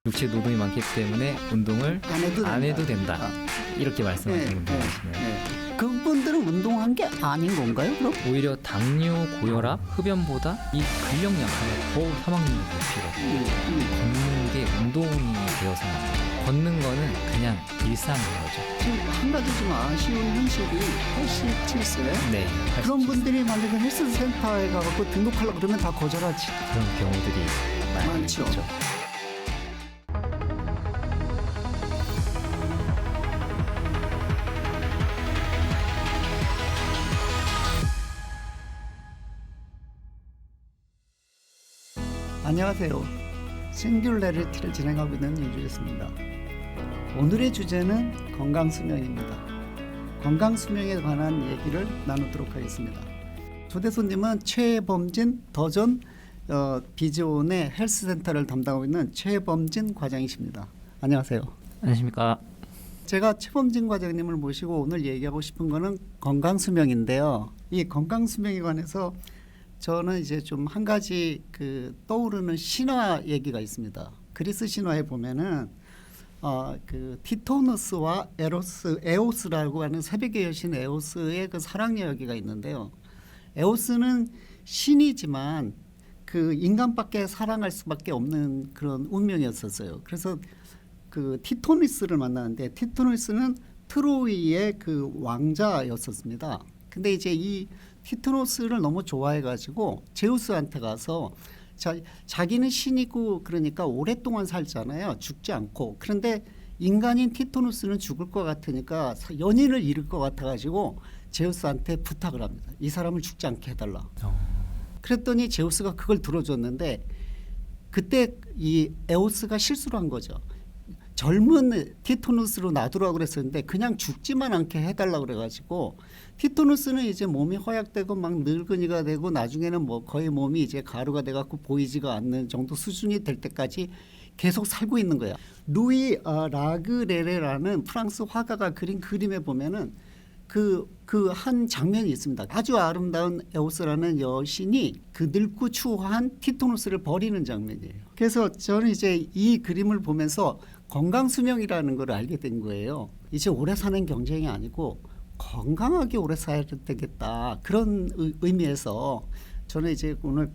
육체 노동이 많기 때문에 운동을 안 해도 된다. 이렇게 말씀하시는 분들 계시네요. 그분들은 운동한 게 아닌 건가요? 그럼? 오히려 당뇨, 고혈압, 흡연보다 이 근력 약화가 더 사망률이 높이거든요. 걷는 게 운동이 되어서는 안 돼요. 걷는 거는 그냥 일상인 거죠. 지금 한 가지 좀 아쉬운 현실이 87세. 네. 그런 분들이 만약에 헬스센터에 가서 등록하려고 그러면 다 거절하지. 그런 경우들이 많이 많죠. 있죠. 안녕하세요. 싱귤레리티를 진행하고 있는 윤주였습니다. 오늘의 주제는 건강수명입니다. 건강수명에 관한 얘기를 나누도록 하겠습니다. 초대 손님은 최범진 더전 비즈온의 헬스센터를 담당하고 있는 최범진 과장이십니다. 안녕하세요. 안녕하십니까. 제가 최범진 과장님을 모시고 오늘 얘기하고 싶은 거는 건강수명인데요. 이 건강수명에 관해서 저는 이제 좀 한 가지 떠오르는 신화 얘기가 있습니다. 그리스 신화에 보면은 그 티토누스와 에오스라고 하는 새벽의 여신 에오스의 그 사랑 이야기가 있는데요. 에오스는 신이지만 그 인간밖에 사랑할 수밖에 없는 그런 운명이었었어요. 그래서 그 티토누스를 만나는데 티토누스는 트로이의 그 왕자였었습니다. 근데 이제 이 티토누스를 너무 좋아해가지고 제우스한테 가서 자기는 신이고 그러니까 오랫동안 살잖아요. 죽지 않고. 그런데 인간인 티토누스는 죽을 것 같으니까 연인을 잃을 것 같아가지고 제우스한테 부탁을 합니다. 이 사람을 죽지 않게 해달라. 그랬더니 제우스가 그걸 들어줬는데 그때 이 에오스가 실수를 한 거죠. 젊은 티토누스로 놔두라고 그랬었는데 그냥 죽지만 않게 해달라고 그래가지고 티토누스는 이제 몸이 허약되고 막 늙은이가 되고 나중에는 뭐 거의 몸이 이제 가루가 돼갖고 보이지가 않는 정도 수준이 될 때까지 계속 살고 있는 거야. 루이 라그레레라는 프랑스 화가가 그린 그림에 보면은 그 한 장면이 있습니다. 아주 아름다운 에오스라는 여신이 그 늙고 추한 티토누스를 버리는 장면이에요. 그래서 저는 이제 이 그림을 보면서 건강수명이라는 걸 알게 된 거예요. 이제 오래 사는 경쟁이 아니고 건강하게 오래 살아야 되겠다. 그런 의미에서 저는 이제 오늘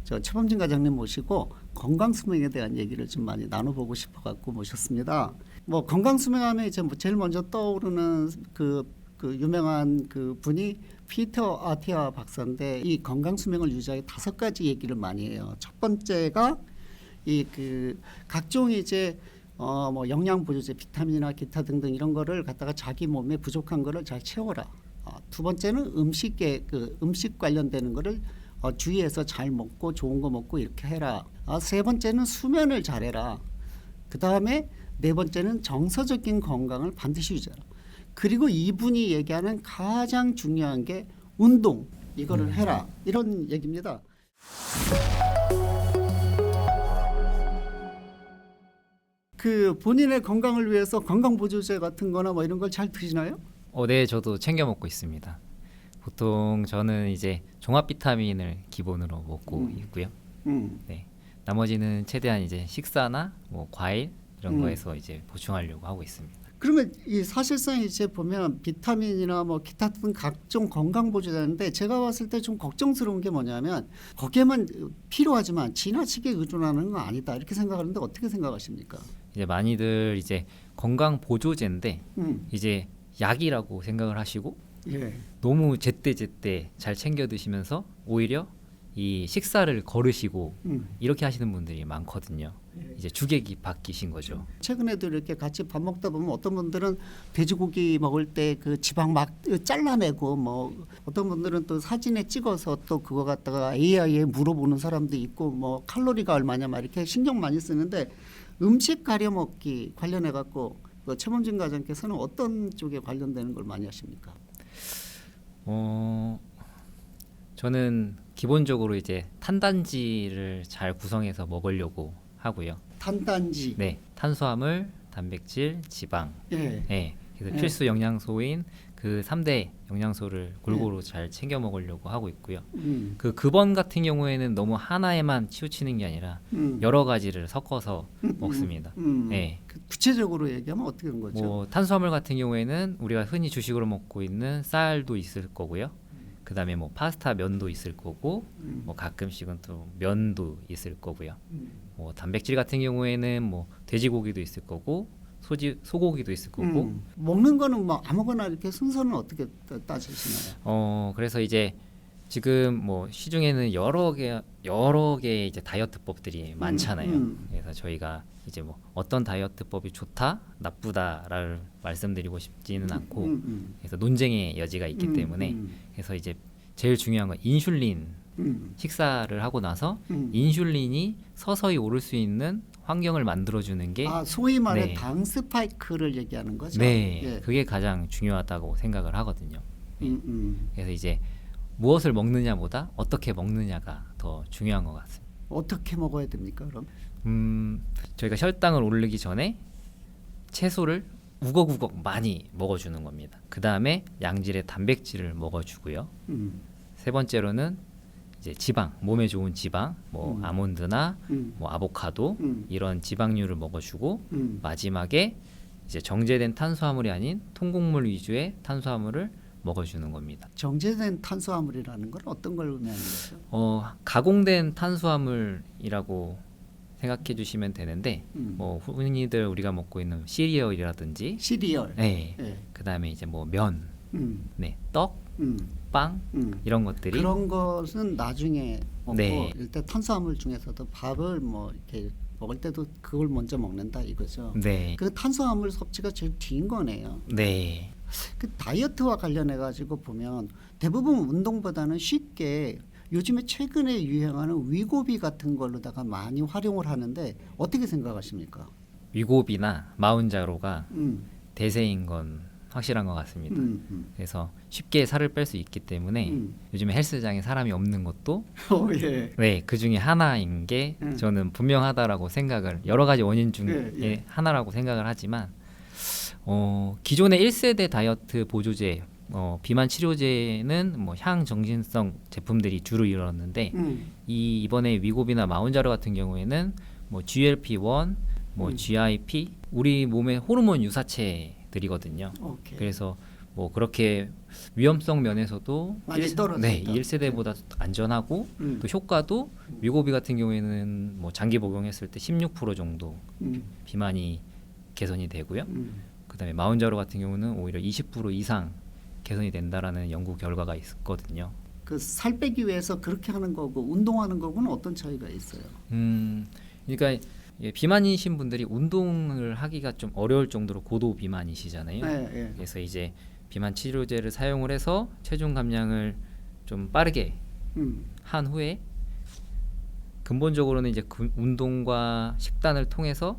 저 최범진 과장님 모시고 건강수명에 대한 얘기를 좀 많이 나눠보고 싶어갖고 모셨습니다. 뭐 건강수명하면 이제 뭐 제일 먼저 떠오르는 그 유명한 그 분이 피터 아티아 박사인데 이 건강수명을 유지하기 5가지 얘기를 많이 해요. 첫 번째가 이 각종 이제 뭐 영양보조제, 비타민이나 기타 등등 이런 거를 갖다가 자기 몸에 부족한 거를 잘 채워라. 두 번째는 음식 관련되는 거를 주의해서 잘 먹고 좋은 거 먹고 이렇게 해라. 세 번째는 수면을 잘해라. 그 다음에 네 번째는 정서적인 건강을 반드시 유지하라. 그리고 이분이 얘기하는 가장 중요한 게 운동. 이거를 해라. 이런 얘기입니다. 본인의 건강을 위해서 건강보조제 같은 거나 뭐 이런 걸 잘 드시나요? 네, 저도 챙겨 먹고 있습니다. 보통 저는 이제 종합 비타민을 기본으로 먹고 있고요. 네, 나머지는 최대한 이제 식사나 뭐 과일 이런 거에서 이제 보충하려고 하고 있습니다. 그러면 이 사실상 이제 보면 비타민이나 뭐 기타 등 각종 건강보조제인데 제가 봤을 때 좀 걱정스러운 게 뭐냐면 거기에만 필요하지만 지나치게 의존하는 건 아니다 이렇게 생각하는데 어떻게 생각하십니까? 이제 많이들 이제 건강 보조제인데 이제 약이라고 생각을 하시고 예. 너무 제때제때 잘 챙겨 드시면서 오히려 이 식사를 거르시고 이렇게 하시는 분들이 많거든요. 이제 주객이 바뀌신 거죠. 최근에도 이렇게 같이 밥 먹다 보면 어떤 분들은 돼지고기 먹을 때 그 지방 막 잘라내고 뭐 어떤 분들은 또 사진에 찍어서 또 그거 갖다가 AI에 물어보는 사람도 있고 뭐 칼로리가 얼마냐 막 이렇게 신경 많이 쓰는데 음식 가려 먹기 관련해 갖고 최범진 과장께서는 어떤 쪽에 관련되는 걸 많이 하십니까? 저는 기본적으로 이제 탄단지를 잘 구성해서 먹으려고 하고요. 탄단지. 네, 탄수화물, 단백질, 지방. 예. 네, 그래서 필수 영양소인 그 3대 영양소를 골고루 잘 챙겨 먹으려고 하고 있고요. 음. 그 급원 같은 경우에는 너무 하나에만 치우치는 게 아니라 여러 가지를 섞어서 먹습니다. 네. 그 구체적으로 얘기하면 어떻게 된 거죠? 뭐 탄수화물 같은 경우에는 우리가 흔히 주식으로 먹고 있는 쌀도 있을 거고요. 그다음에 뭐 파스타 면도 있을 거고, 뭐 가끔씩은 또 면도 있을 거고요. 뭐 단백질 같은 경우에는 뭐 돼지고기도 있을 거고, 소고기도 있을 거고. 먹는 거는 뭐 아무거나 이렇게 순서는 어떻게 따지시나요? 그래서 이제 지금 뭐 시중에는 여러 개 이제 다이어트법들이 많잖아요. 그래서 저희가 이제 뭐 어떤 다이어트법이 좋다, 나쁘다를 말씀드리고 싶지는 않고, 그래서 논쟁의 여지가 있기 때문에, 그래서 이제 제일 중요한 건 인슐린. 식사를 하고 나서 인슐린이 서서히 오를 수 있는 환경을 만들어주는 게 소위 말해 네. 당 스파이크를 얘기하는 거죠. 네, 예. 그게 가장 중요하다고 생각을 하거든요. 그래서 이제 무엇을 먹느냐보다 어떻게 먹느냐가 더 중요한 것 같습니다. 어떻게 먹어야 됩니까, 그럼? 저희가 혈당을 오르기 전에 채소를 우걱우걱 많이 먹어주는 겁니다. 그 다음에 양질의 단백질을 먹어주고요. 세 번째로는 이제 지방, 몸에 좋은 지방, 뭐 아몬드나 뭐 아보카도 이런 지방류를 먹어주고 마지막에 이제 정제된 탄수화물이 아닌 통곡물 위주의 탄수화물을 먹어주는 겁니다. 정제된 탄수화물이라는 건 어떤 걸 의미하는 거죠? 가공된 탄수화물이라고 생각해 주시면 되는데 뭐 흔히들 우리가 먹고 있는 시리얼이라든지 시리얼, 네, 예. 그다음에 이제 뭐 면, 네, 떡, 빵 이런 것들이 그런 것은 나중에 먹고 네. 일단 탄수화물 중에서도 밥을 뭐 이렇게 먹을 때도 그걸 먼저 먹는다 이거죠. 네, 그 탄수화물 섭취가 제일 뒤인 거네요. 네, 그 다이어트와 관련해 가지고 보면 대부분 운동보다는 쉽게 요즘에 최근에 유행하는 위고비 같은 걸로다가 많이 활용을 하는데 어떻게 생각하십니까? 위고비나 마운자로가 대세인 건 확실한 것 같습니다. 그래서 쉽게 살을 뺄 수 있기 때문에 요즘에 헬스장에 사람이 없는 것도 예. 네, 그 중에 하나인 게 저는 분명하다라고 생각을 여러 가지 원인 중에 예. 하나라고 생각을 하지만 기존의 1세대 다이어트 보조제 비만 치료제는 뭐 향정신성 제품들이 주로 이뤘는데 이번에 위고비나 마운자로 같은 경우에는 뭐 GLP-1, 뭐 GIP 우리 몸의 호르몬 유사체들이거든요. 오케이. 그래서 뭐 그렇게 위험성 면에서도 많이 떨어진다. 네, 1세대보다 안전하고 또 효과도 위고비 같은 경우에는 뭐 장기 복용했을 때 16% 정도 비만이 개선이 되고요. 그다음에 마운자로 같은 경우는 오히려 20% 이상 개선이 된다라는 연구 결과가 있거든요. 그 살 빼기 위해서 그렇게 하는 거고 운동하는 거고는 어떤 차이가 있어요? 그러니까 비만이신 분들이 운동을 하기가 좀 어려울 정도로 고도 비만이시잖아요. 네. 그래서 이제 비만 치료제를 사용을 해서 체중 감량을 좀 빠르게 한 후에 근본적으로는 이제 운동과 식단을 통해서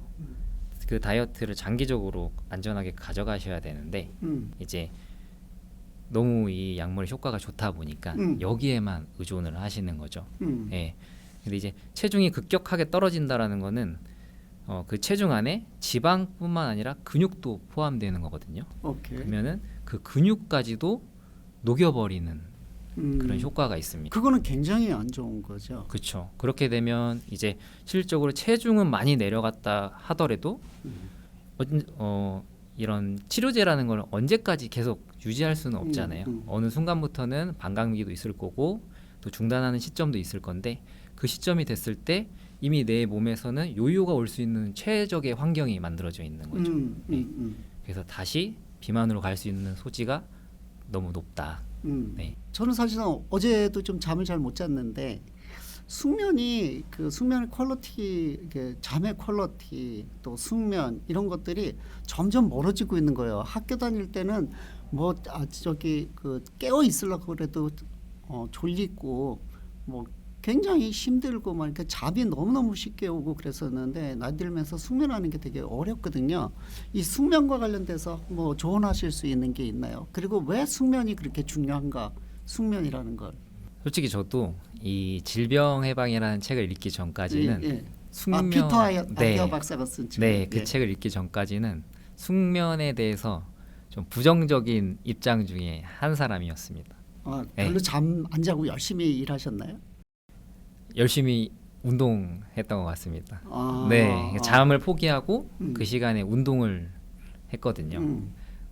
그 다이어트를 장기적으로 안전하게 가져가셔야 되는데 이제 너무 이 약물의 효과가 좋다 보니까 여기에만 의존을 하시는 거죠. 예. 근데 이제 체중이 급격하게 떨어진다라는 거는 그 체중 안에 지방뿐만 아니라 근육도 포함되는 거거든요. 오케이. 그러면은 그 근육까지도 녹여버리는 그런 효과가 있습니다. 그거는 굉장히 안 좋은 거죠. 그렇죠. 그렇게 되면 이제 실질적으로 체중은 많이 내려갔다 하더라도 이런 치료제라는 걸 언제까지 계속 유지할 수는 없잖아요. 어느 순간부터는 반감기도 있을 거고 또 중단하는 시점도 있을 건데 그 시점이 됐을 때 이미 내 몸에서는 요요가 올 수 있는 최적의 환경이 만들어져 있는 거죠. 그래서 다시 비만으로 갈 수 있는 소지가 너무 높다. 네. 저는 사실은 어제도 좀 잠을 잘 못 잤는데 숙면이 그 숙면의 퀄리티, 이게 잠의 퀄리티 또 숙면 이런 것들이 점점 멀어지고 있는 거예요. 학교 다닐 때는 뭐 그 깨어 있으려고 그래도 졸리고 뭐 굉장히 힘들고 막 이렇게 잠이 너무너무 쉽게 오고 그랬었는데 나이 들면서 숙면하는 게 되게 어렵거든요. 이 숙면과 관련돼서 뭐 조언하실 수 있는 게 있나요? 그리고 왜 숙면이 그렇게 중요한가? 숙면이라는 걸. 솔직히 저도 이 질병 해방이라는 책을 읽기 전까지는 숙면 피터 아이어 박사가 쓴 책. 네, 그 책을 읽기 전까지는 숙면에 대해서 좀 부정적인 입장 중에 한 사람이었습니다. 별로 네. 잠 안 자고 열심히 일하셨나요? 열심히 운동했던 것 같습니다. 아, 네, 잠을 포기하고 음. 그 시간에 운동을 했거든요.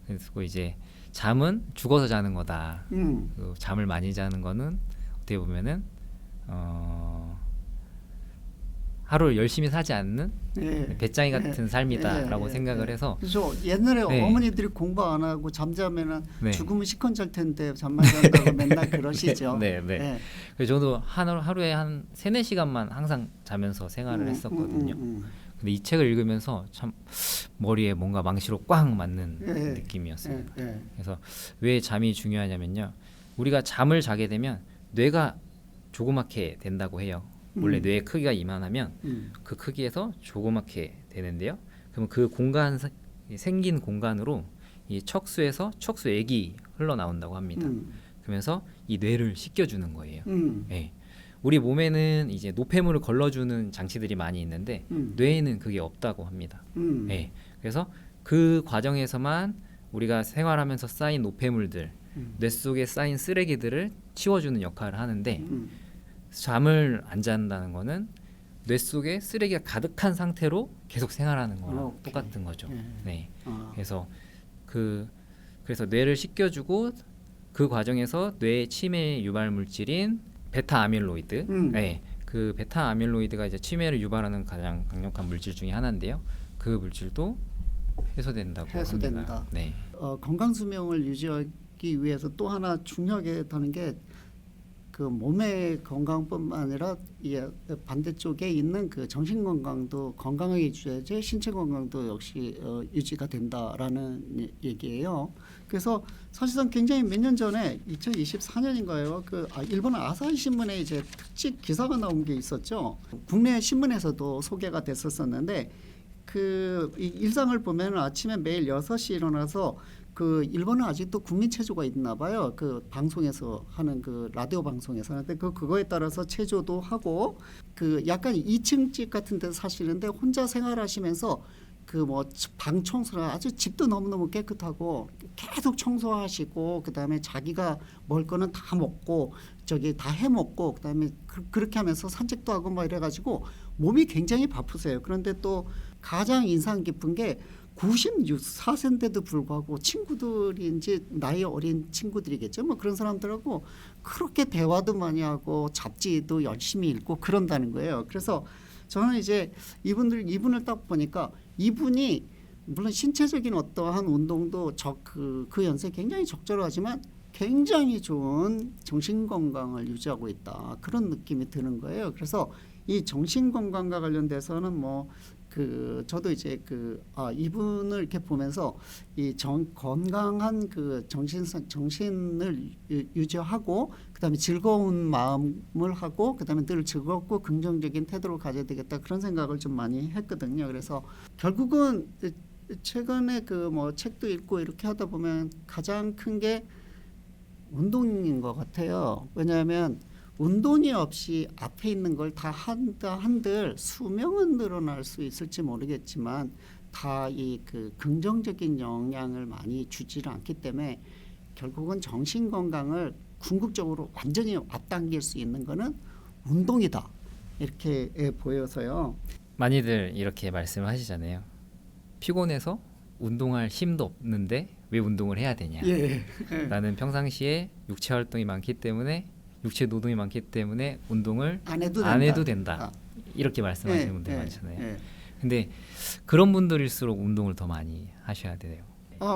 그래서 이제 잠은 죽어서 자는 거다. 그 잠을 많이 자는 거는 어떻게 보면은 하루를 열심히 사지 않는 예. 배짱이 같은 삶이다라고 예. 생각을 해서 그래서 옛날에 네. 어머니들이 공부 안 하고 잠자면은 네. 죽으면 시컨 잘 텐데 잠만 잔다고 맨날 그러시죠. 네, 네. 예. 그래서 저도 하루에 한 3-4시간만 항상 자면서 생활을 했었거든요. 근데 이 책을 읽으면서 참 머리에 뭔가 망치로 꽉 맞는 예. 느낌이었습니다. 예. 그래서 왜 잠이 중요하냐면요. 우리가 잠을 자게 되면 뇌가 조그맣게 된다고 해요. 원래 뇌의 크기가 이만하면 그 크기에서 조그맣게 되는데요. 그러면 그 공간 생긴 공간으로 이 척수에서 척수액이 흘러나온다고 합니다. 그러면서 이 뇌를 씻겨주는 거예요. 네. 우리 몸에는 이제 노폐물을 걸러주는 장치들이 많이 있는데 뇌에는 그게 없다고 합니다. 네. 그래서 그 과정에서만 우리가 생활하면서 쌓인 노폐물들, 뇌 속에 쌓인 쓰레기들을 치워주는 역할을 하는데 잠을 안 잔다는 거는 뇌 속에 쓰레기가 가득한 상태로 계속 생활하는 거랑 똑같은 거죠. 네. 그래서 그래서 뇌를 씻겨주고 그 과정에서 뇌의 치매 유발 물질인 베타 아밀로이드, 네. 그 베타 아밀로이드가 이제 치매를 유발하는 가장 강력한 물질 중에 하나인데요. 그 물질도 해소된다고 합니다. 네. 건강 수명을 유지하기 위해서 또 하나 중요하게 다는 게 그 몸의 건강뿐만 아니라 반대쪽에 있는 그 정신 건강도 건강하게 유지해야지 신체 건강도 역시 유지가 된다라는 얘기예요. 그래서 사실상 굉장히 몇 년 전에 2024년인가요? 일본 아사히 신문에 이제 특집 기사가 나온 게 있었죠. 국내 신문에서도 소개가 됐었었는데 이 일상을 보면 아침에 매일 6시 일어나서 일본은 아직도 국민 체조가 있나 봐요. 그 방송에서 하는 그 라디오 방송에서 하는데 그거에 따라서 체조도 하고 약간 2층 집 같은 데서 사시는데 혼자 생활하시면서 방 청소를 아주 집도 너무너무 깨끗하고 계속 청소하시고 그다음에 자기가 먹을 거는 다 먹고 다 해먹고 그다음에 그렇게 하면서 산책도 하고 막 이래가지고 몸이 굉장히 바쁘세요. 그런데 또 가장 인상 깊은 게 94세인데도 불구하고 친구들인지 나이 어린 친구들이겠죠. 뭐 그런 사람들하고 그렇게 대화도 많이 하고 잡지도 열심히 읽고 그런다는 거예요. 그래서 저는 이제 이분을 딱 보니까 이분이 물론 신체적인 어떠한 운동도 그 연세에 굉장히 적절하지만 굉장히 좋은 정신 건강을 유지하고 있다. 그런 느낌이 드는 거예요. 그래서 이 정신 건강과 관련돼서는 저도 이제 이분을 이렇게 보면서 건강한 정신을 유지하고 그다음에 즐거운 마음을 하고 그다음에 늘 즐겁고 긍정적인 태도를 가져야 되겠다 그런 생각을 좀 많이 했거든요. 그래서 결국은 최근에 책도 읽고 이렇게 하다 보면 가장 큰 게 운동인 것 같아요. 왜냐하면 운동이 없이 앞에 있는 걸 다 한들 수명은 늘어날 수 있을지 모르겠지만 다 긍정적인 영향을 많이 주지를 않기 때문에 결국은 정신 건강을 궁극적으로 완전히 앞당길 수 있는 거는 운동이다 이렇게 보여서요. 많이들 이렇게 말씀을 하시잖아요. 피곤해서 운동할 힘도 없는데 왜 운동을 해야 되냐. 나는 평상시에 육체 활동이 많기 때문에 육체 노동이 많기 때문에 운동을 안 해도 된다. 이렇게 말씀하시는 분들 많잖아요. 근데 그런 분들일수록 운동을 더 많이 하셔야 돼요.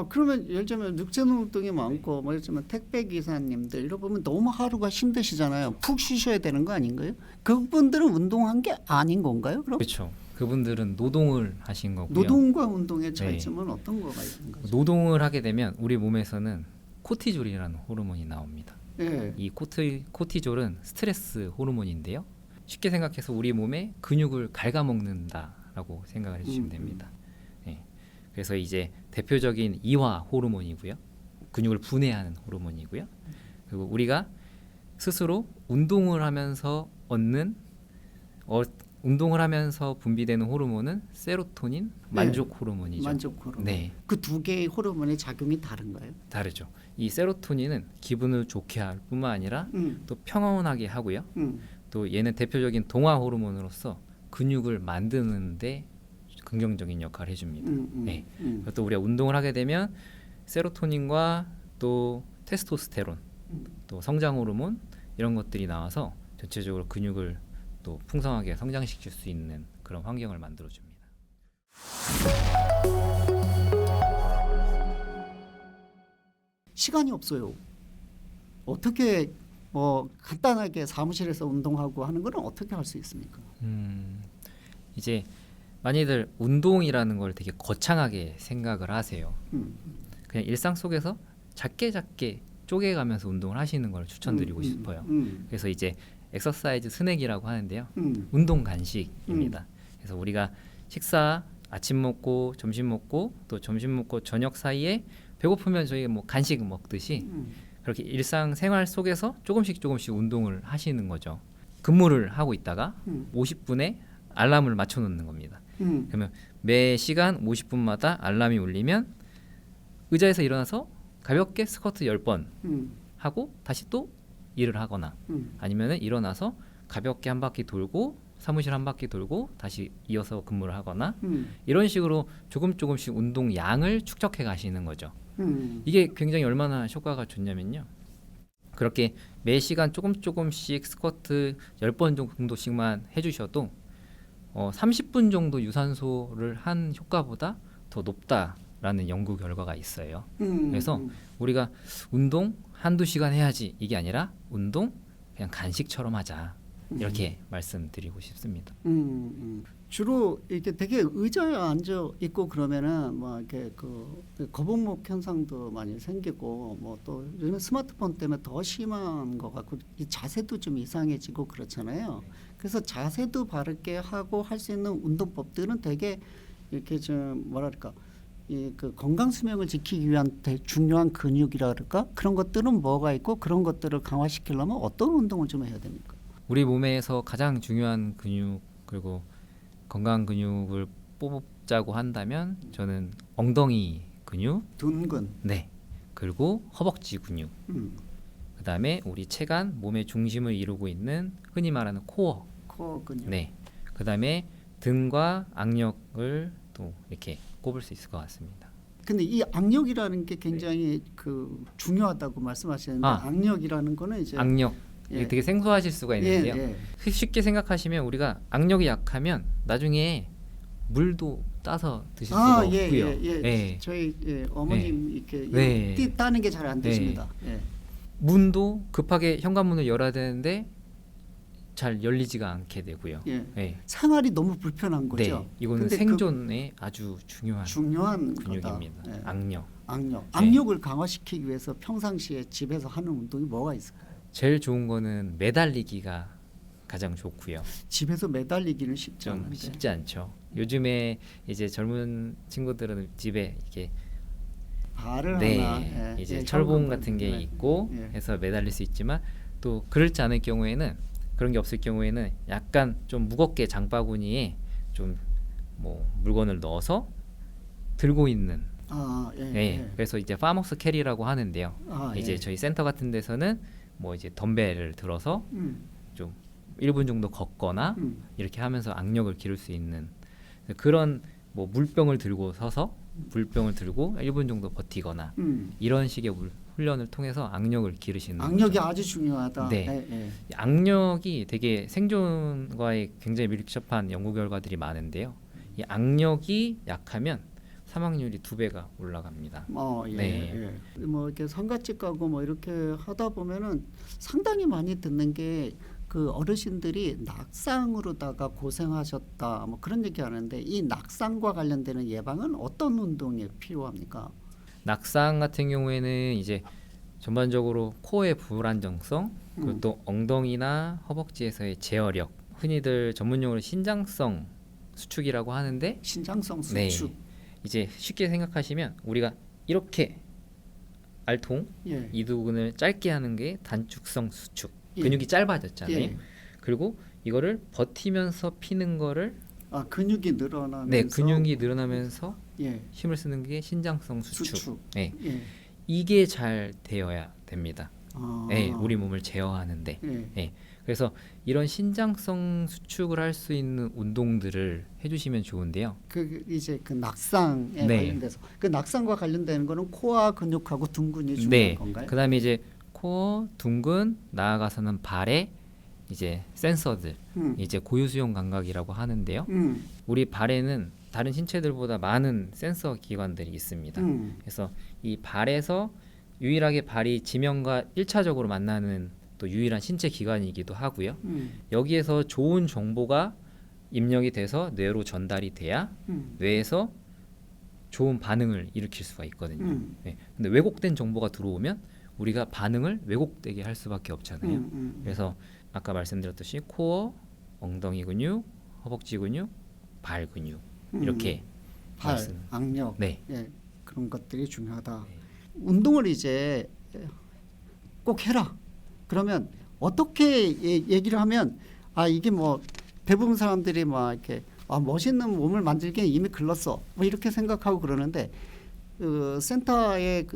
그러면 예를 들면 육체 노동이 많고 예를 들면 택배 기사님들 이러 보면 너무 하루가 힘드시잖아요. 푹 쉬셔야 되는 거 아닌가요? 그분들은 운동한 게 아닌 건가요? 그럼? 그렇죠. 그분들은 노동을 하신 거고요. 노동과 운동의 차이점은 어떤 거가 있는 거죠? 노동을 하게 되면 우리 몸에서는 코티졸이라는 호르몬이 나옵니다. 이 코티졸은 스트레스 호르몬인데요. 쉽게 생각해서 우리 몸에 근육을 갉아먹는다라고 생각을 해주시면 됩니다. 그래서 이제 대표적인 이화 호르몬이고요. 근육을 분해하는 호르몬이고요. 그리고 우리가 스스로 운동을 하면서 얻는 운동을 하면서 분비되는 호르몬은 세로토닌, 만족 호르몬이죠. 만족 호르몬. 네. 그 두 개의 호르몬의 작용이 다른가요? 다르죠. 이 세로토닌은 기분을 좋게 할 뿐만 아니라 또 평온하게 하고요. 또 얘는 대표적인 동화 호르몬으로서 근육을 만드는데 긍정적인 역할을 해줍니다. 네. 또 우리가 운동을 하게 되면 세로토닌과 또 테스토스테론, 또 성장 호르몬 이런 것들이 나와서 전체적으로 근육을 또 풍성하게 성장시킬 수 있는 그런 환경을 만들어줍니다. 시간이 없어요. 어떻게 간단하게 사무실에서 운동하고 하는 거는 어떻게 할 수 있습니까? 이제 많이들 운동이라는 걸 되게 거창하게 생각을 하세요. 그냥 일상 속에서 작게 쪼개가면서 운동을 하시는 걸 추천드리고 싶어요. 그래서 이제 엑서사이즈 스낵이라고 하는데요. 운동 간식입니다. 그래서 우리가 식사, 아침 먹고 점심 먹고 또 점심 먹고 저녁 사이에 배고프면 저희 뭐 간식 먹듯이 그렇게 일상 생활 속에서 조금씩 운동을 하시는 거죠. 근무를 하고 있다가 50분에 알람을 맞춰 놓는 겁니다. 그러면 매 시간 50분마다 알람이 울리면 의자에서 일어나서 가볍게 스쿼트 10번 하고 다시 또 일을 하거나 아니면 일어나서 가볍게 한 바퀴 돌고 사무실 한 바퀴 돌고 다시 이어서 근무를 하거나 이런 식으로 조금씩 운동 양을 축적해 가시는 거죠. 이게 굉장히 얼마나 효과가 좋냐면요. 그렇게 매 시간 조금씩 스쿼트 10번 정도씩만 해주셔도 30분 정도 유산소를 한 효과보다 더 높다라는 연구 결과가 있어요. 그래서 우리가 운동 한두 시간 해야지 이게 아니라 운동 그냥 간식처럼 하자 이렇게 말씀드리고 싶습니다. 주로 이렇게 되게 의자에 앉아 있고 그러면은 뭐 이렇게 그 거북목 현상도 많이 생기고 뭐 또 요즘 스마트폰 때문에 더 심한 것 같고 이 자세도 좀 이상해지고 그렇잖아요. 그래서 자세도 바르게 하고 할 수 있는 운동법들은 되게 이렇게 좀 뭐랄까 이 그 건강 수명을 지키기 위한 중요한 근육이라 그럴까 그런 것들은 뭐가 있고 그런 것들을 강화시키려면 어떤 운동을 좀 해야 됩니까? 우리 몸에서 가장 중요한 근육 그리고 건강 근육을 뽑자고 한다면 저는 엉덩이 근육, 둔근, 네, 그리고 허벅지 근육, 그다음에 우리 체간 몸의 중심을 이루고 있는 흔히 말하는 코어, 코어 근육, 네, 그다음에 등과 악력을 또 이렇게 꼽을 수 있을 것 같습니다. 근데 이 악력이라는 게 굉장히 그 중요하다고 말씀하시는데 악력이라는 거는 이제 악력 이게 되게 생소하실 수가 있는데요. 쉽게 생각하시면 우리가 악력이 약하면 나중에 물도 따서 드실 수가 없고요. 저희 어머님 이렇게 띠 따는 게 잘 안 되십니다. 문도 급하게 현관문을 열어야 되는데 잘 열리지가 않게 되고요. 생활이 너무 불편한 거죠. 이거는 생존에 아주 중요한 근육입니다. 악력. 악력을 강화시키기 위해서 평상시에 집에서 하는 운동이 뭐가 있을까요? 제일 좋은 거는 매달리기가 가장 좋고요. 집에서 매달리기는 쉽지 않죠. 요즘에 이제 젊은 친구들은 집에 이렇게 발을 하나 이제 철봉 같은 게 있고 해서 매달릴 수 있지만 또 그렇지 않을 경우에는 그런 게 없을 경우에는 약간 좀 무겁게 장바구니에 좀 뭐 물건을 넣어서 들고 있는 그래서 이제 파머스 캐리라고 하는데요. 이제 저희 센터 같은 데서는 뭐 이제 덤벨을 들어서 좀 1분 정도 걷거나 이렇게 하면서 악력을 기를 수 있는 그런 뭐 물병을 들고 서서 물병을 들고 1분 정도 버티거나 이런 식의 훈련을 통해서 악력을 기르시는 악력이 거죠. 아주 중요하다. 악력이 되게 생존과의 굉장히 밀접한 연구 결과들이 많은데요. 이 악력이 약하면 사망률이 2배가 올라갑니다. 뭐 이렇게 상가집 가고 뭐 이렇게 하다 보면은 상당히 많이 듣는 게 그 어르신들이 낙상으로다가 고생하셨다 뭐 그런 얘기 하는데 이 낙상과 관련되는 예방은 어떤 운동이 필요합니까? 낙상 같은 경우에는 이제 전반적으로 코어의 불안정성 그리고 또 엉덩이나 허벅지에서의 제어력 흔히들 전문용어로 신장성 수축이라고 하는데 신장성 수축 이제 쉽게 생각하시면 우리가 이렇게 알통 이두근을 짧게 하는 게 단축성 수축 근육이 짧아졌잖아요. 그리고 이거를 버티면서 피는 거를 근육이 늘어나면서 네, 근육이 늘어나면서 예. 힘을 쓰는 게 신장성 수축. 네. 예. 이게 잘 되어야 됩니다. 아. 네, 우리 몸을 제어하는데. 예. 네. 그래서 이런 신장성 수축을 할 수 있는 운동들을 해주시면 좋은데요. 이제 그 낙상에 네. 관련돼서 그 낙상과 관련되는 거는 코어 근육하고 둔근이 중요한 네. 건가요? 그다음에 이제 코어, 둔근, 나아가서는 발에 이제 센서들, 이제 고유수용 감각이라고 하는데요. 우리 발에는 다른 신체들보다 많은 센서 기관들이 있습니다. 그래서 이 발에서 유일하게 발이 지면과 1차적으로 만나는 또 유일한 신체 기관이기도 하고요. 여기에서 좋은 정보가 입력이 돼서 뇌로 전달이 돼야 뇌에서 좋은 반응을 일으킬 수가 있거든요. 네. 근데 왜곡된 정보가 들어오면 우리가 반응을 왜곡되게 할 수밖에 없잖아요. 그래서 아까 말씀드렸듯이 코어, 엉덩이 근육, 허벅지 근육, 발 근육 이렇게 발, 말씀. 악력, 네. 예, 그런 것들이 중요하다. 네. 운동을 이제 꼭 해라. 그러면 어떻게 얘기를 하면 이게 뭐 대부분 사람들이 막 이렇게 멋있는 몸을 만들기엔 이미 글렀어. 뭐 이렇게 생각하고 그러는데 센터의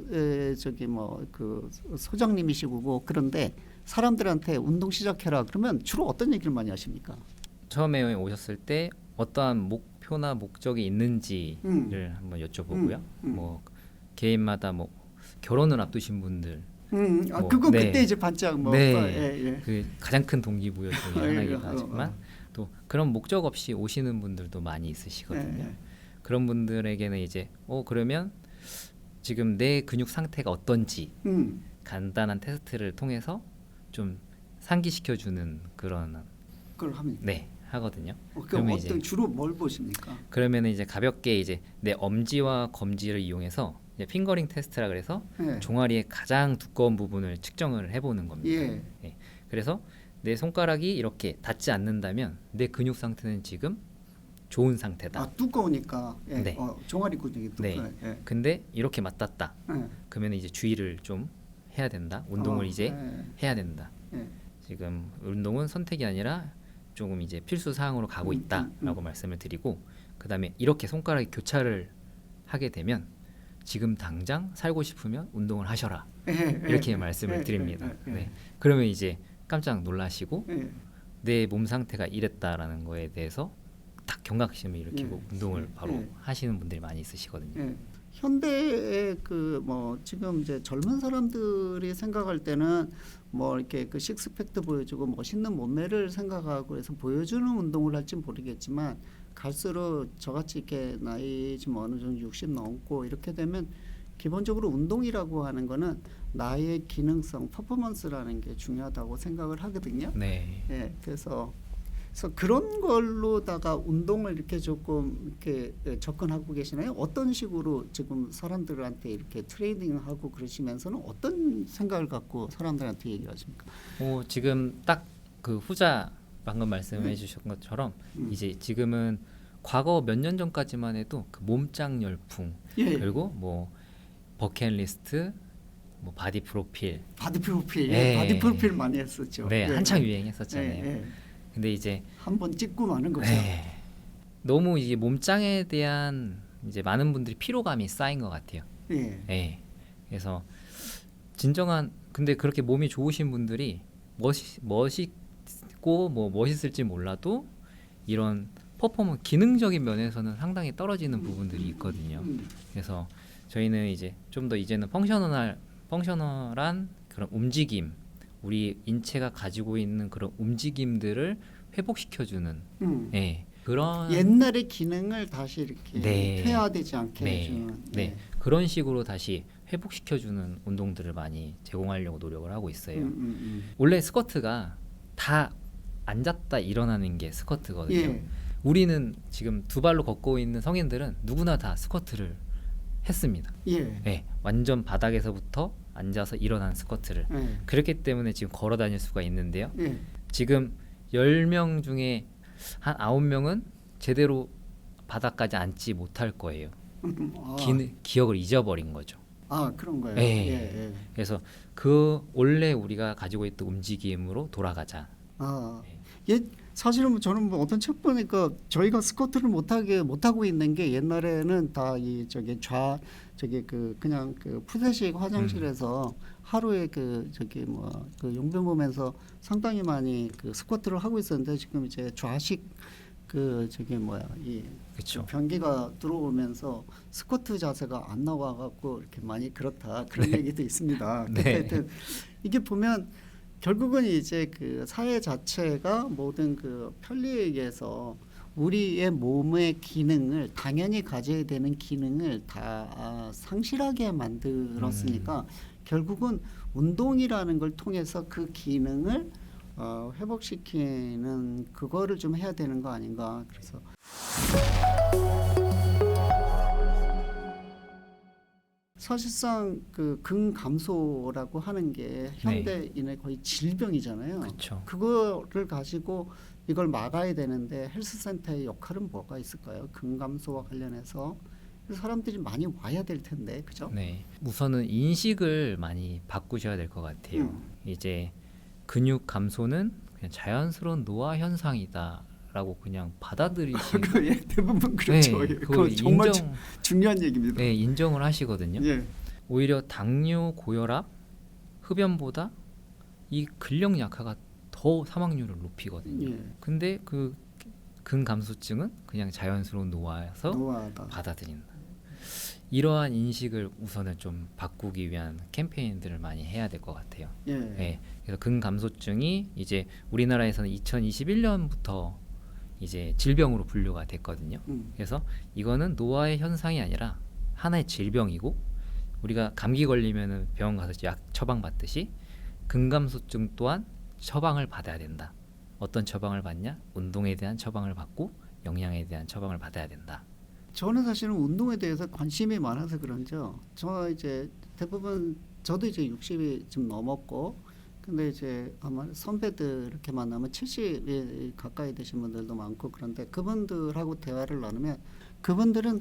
저기 뭐 그 소장님이시고 그런데 사람들한테 운동 시작해라 그러면 주로 어떤 얘기를 많이 하십니까? 처음에 오셨을 때 어떠한 목표나 목적이 있는지를 한번 여쭤보고요. 뭐 개인마다 뭐 결혼을 앞두신 분들, 뭐, 그건 네. 그때 이제 반짝 뭐 네, 예. 그 가장 큰 동기부여 중에 하나이기도 하지만 또 그런 목적 없이 오시는 분들도 많이 있으시거든요. 그런 분들에게는 이제 그러면 지금 내 근육 상태가 어떤지 간단한 테스트를 통해서 좀 상기시켜주는 그런 그걸 합니다. 네 하거든요. 그럼 어떤 주로 뭘 보십니까? 그러면 이제 가볍게 이제 내 엄지와 검지를 이용해서 이제 핑거링 테스트라 그래서 예. 종아리의 가장 두꺼운 부분을 측정을 해보는 겁니다. 예. 네. 그래서 내 손가락이 이렇게 닿지 않는다면 내 근육 상태는 지금 좋은 상태다. 두꺼우니까 예. 네. 종아리 근육이 두꺼워요. 네. 예. 근데 이렇게 맞닿다. 예. 그러면 이제 주의를 좀 해야 된다. 운동을 이제 예. 해야 된다. 예. 지금 운동은 선택이 아니라 조금 이제 필수 사항으로 가고 있다라고 말씀을 드리고, 그다음에 이렇게 손가락이 교차를 하게 되면 지금 당장 살고 싶으면 운동을 하셔라. 이렇게 말씀을 드립니다. 네. 그러면 이제 깜짝 놀라시고 내 몸 상태가 이랬다라는 거에 대해서 딱 경각심을 일으키고 운동을 바로 하시는 분들이 많이 있으시거든요. 현대의 그 뭐 지금 이제 젊은 사람들이 생각할 때는 뭐 이렇게 그 식스팩도 보여주고 멋있는 몸매를 생각하고 해서 보여주는 운동을 할지 모르겠지만 갈수록 저같이 이렇게 나이 좀 어느 정도 60 넘고 이렇게 되면 기본적으로 운동이라고 하는 거는 나의 기능성, 퍼포먼스라는 게 중요하다고 생각을 하거든요. 네. 예, 그래서 그런 걸로다가 운동을 이렇게 조금 이렇게 접근하고 계시나요? 어떤 식으로 지금 사람들한테 이렇게 트레이닝하고 그러시면서는 어떤 생각을 갖고 사람들한테 얘기하십니까? 지금 딱 그 후자 방금 말씀해 주신 것처럼 이제 지금은 과거 몇 년 전까지만 해도 그 몸짱 열풍 그리고 뭐 버킷리스트, 뭐 바디 프로필, 바디 프로필 많이 했었죠. 네, 한창 유행했었잖아요. 근데 이제 한번 찍고 마는 거죠. 너무 이게 몸짱에 대한 이제 많은 분들이 피로감이 쌓인 것 같아요. 그래서 진정한 근데 그렇게 몸이 좋으신 분들이 멋있고 뭐 멋있을지 몰라도 이런 퍼포먼스 기능적인 면에서는 상당히 떨어지는 부분들이 있거든요. 그래서 저희는 이제 좀 더 이제는 펑셔널한 그런 움직임, 우리 인체가 가지고 있는 그런 움직임들을 회복시켜주는 그런 옛날의 기능을 다시 이렇게 폐화되지 않게 해주는 그런 식으로 다시 회복시켜주는 운동들을 많이 제공하려고 노력을 하고 있어요. 원래 스쿼트가 다 앉았다 일어나는 게 스쿼트거든요. 우리는 지금 두 발로 걷고 있는 성인들은 누구나 다 스쿼트를 했습니다. 완전 바닥에서부터 앉아서 일어난 스쿼트를 그렇기 때문에 지금 걸어 다닐 수가 있는데요. 지금 10명 중에 한 9명은 제대로 바닥까지 앉지 못할 거예요. 기억을 잊어버린 거죠. 그런 거예요. 그래서 그 원래 우리가 가지고 있던 움직임으로 돌아가자. 사실은 저는 뭐 어떤 책 보니까 저희가 스쿼트를 못하고 있는 게 옛날에는 다 이 그냥 그 푸세식 화장실에서 하루에 그 용변 보면서 상당히 많이 그 스쿼트를 하고 있었는데 지금 이제 좌식 그쵸. 변기가 들어오면서 스쿼트 자세가 안 나와갖고 이렇게 많이 그렇다 그런 얘기도 있습니다. 네. 하여튼 이게 보면 결국은 이제 그 사회 자체가 모든 그 편리에 의해서 우리의 몸의 기능을 당연히 가져야 되는 기능을 다 상실하게 만들었으니까 결국은 운동이라는 걸 통해서 그 기능을 회복시키는 그거를 좀 해야 되는 거 아닌가. 그래서 사실상 그 근감소라고 하는 게 현대인의 거의 질병이잖아요. 그쵸. 그거를 가지고 이걸 막아야 되는데 헬스센터의 역할은 뭐가 있을까요? 근감소와 관련해서 사람들이 많이 와야 될 텐데, 그죠? 네. 우선은 인식을 많이 바꾸셔야 될 것 같아요. 이제 근육 감소는 그냥 자연스러운 노화 현상이다라고 그냥 받아들이시는 예, 대부분 그렇죠. 네, 예, 그거 정말 중요한 얘기입니다. 네, 인정을 하시거든요. 예. 오히려 당뇨, 고혈압, 흡연보다 이 근력 약화가 더 사망률을 높이거든요. 예. 근데 그 근감소증은 그냥 자연스러운 노화여서 노화다. 받아들인다. 이러한 인식을 우선은 좀 바꾸기 위한 캠페인들을 많이 해야 될 것 같아요. 예. 네, 그래서 근감소증이 이제 우리나라에서는 2021년부터 이제 질병으로 분류가 됐거든요. 그래서 이거는 노화의 현상이 아니라 하나의 질병이고 우리가 감기 걸리면은 병원 가서 약 처방 받듯이 근감소증 또한 처방을 받아야 된다. 어떤 처방을 받냐? 운동에 대한 처방을 받고 영양에 대한 처방을 받아야 된다. 저는 사실은 운동에 대해서 관심이 많아서 그런죠. 저 이제 대부분 저도 이제 60이 좀 넘었고, 근데 이제 아마 선배들 이렇게 만나면 70이 가까이 되신 분들도 많고 그런데 그분들하고 대화를 나누면 그분들은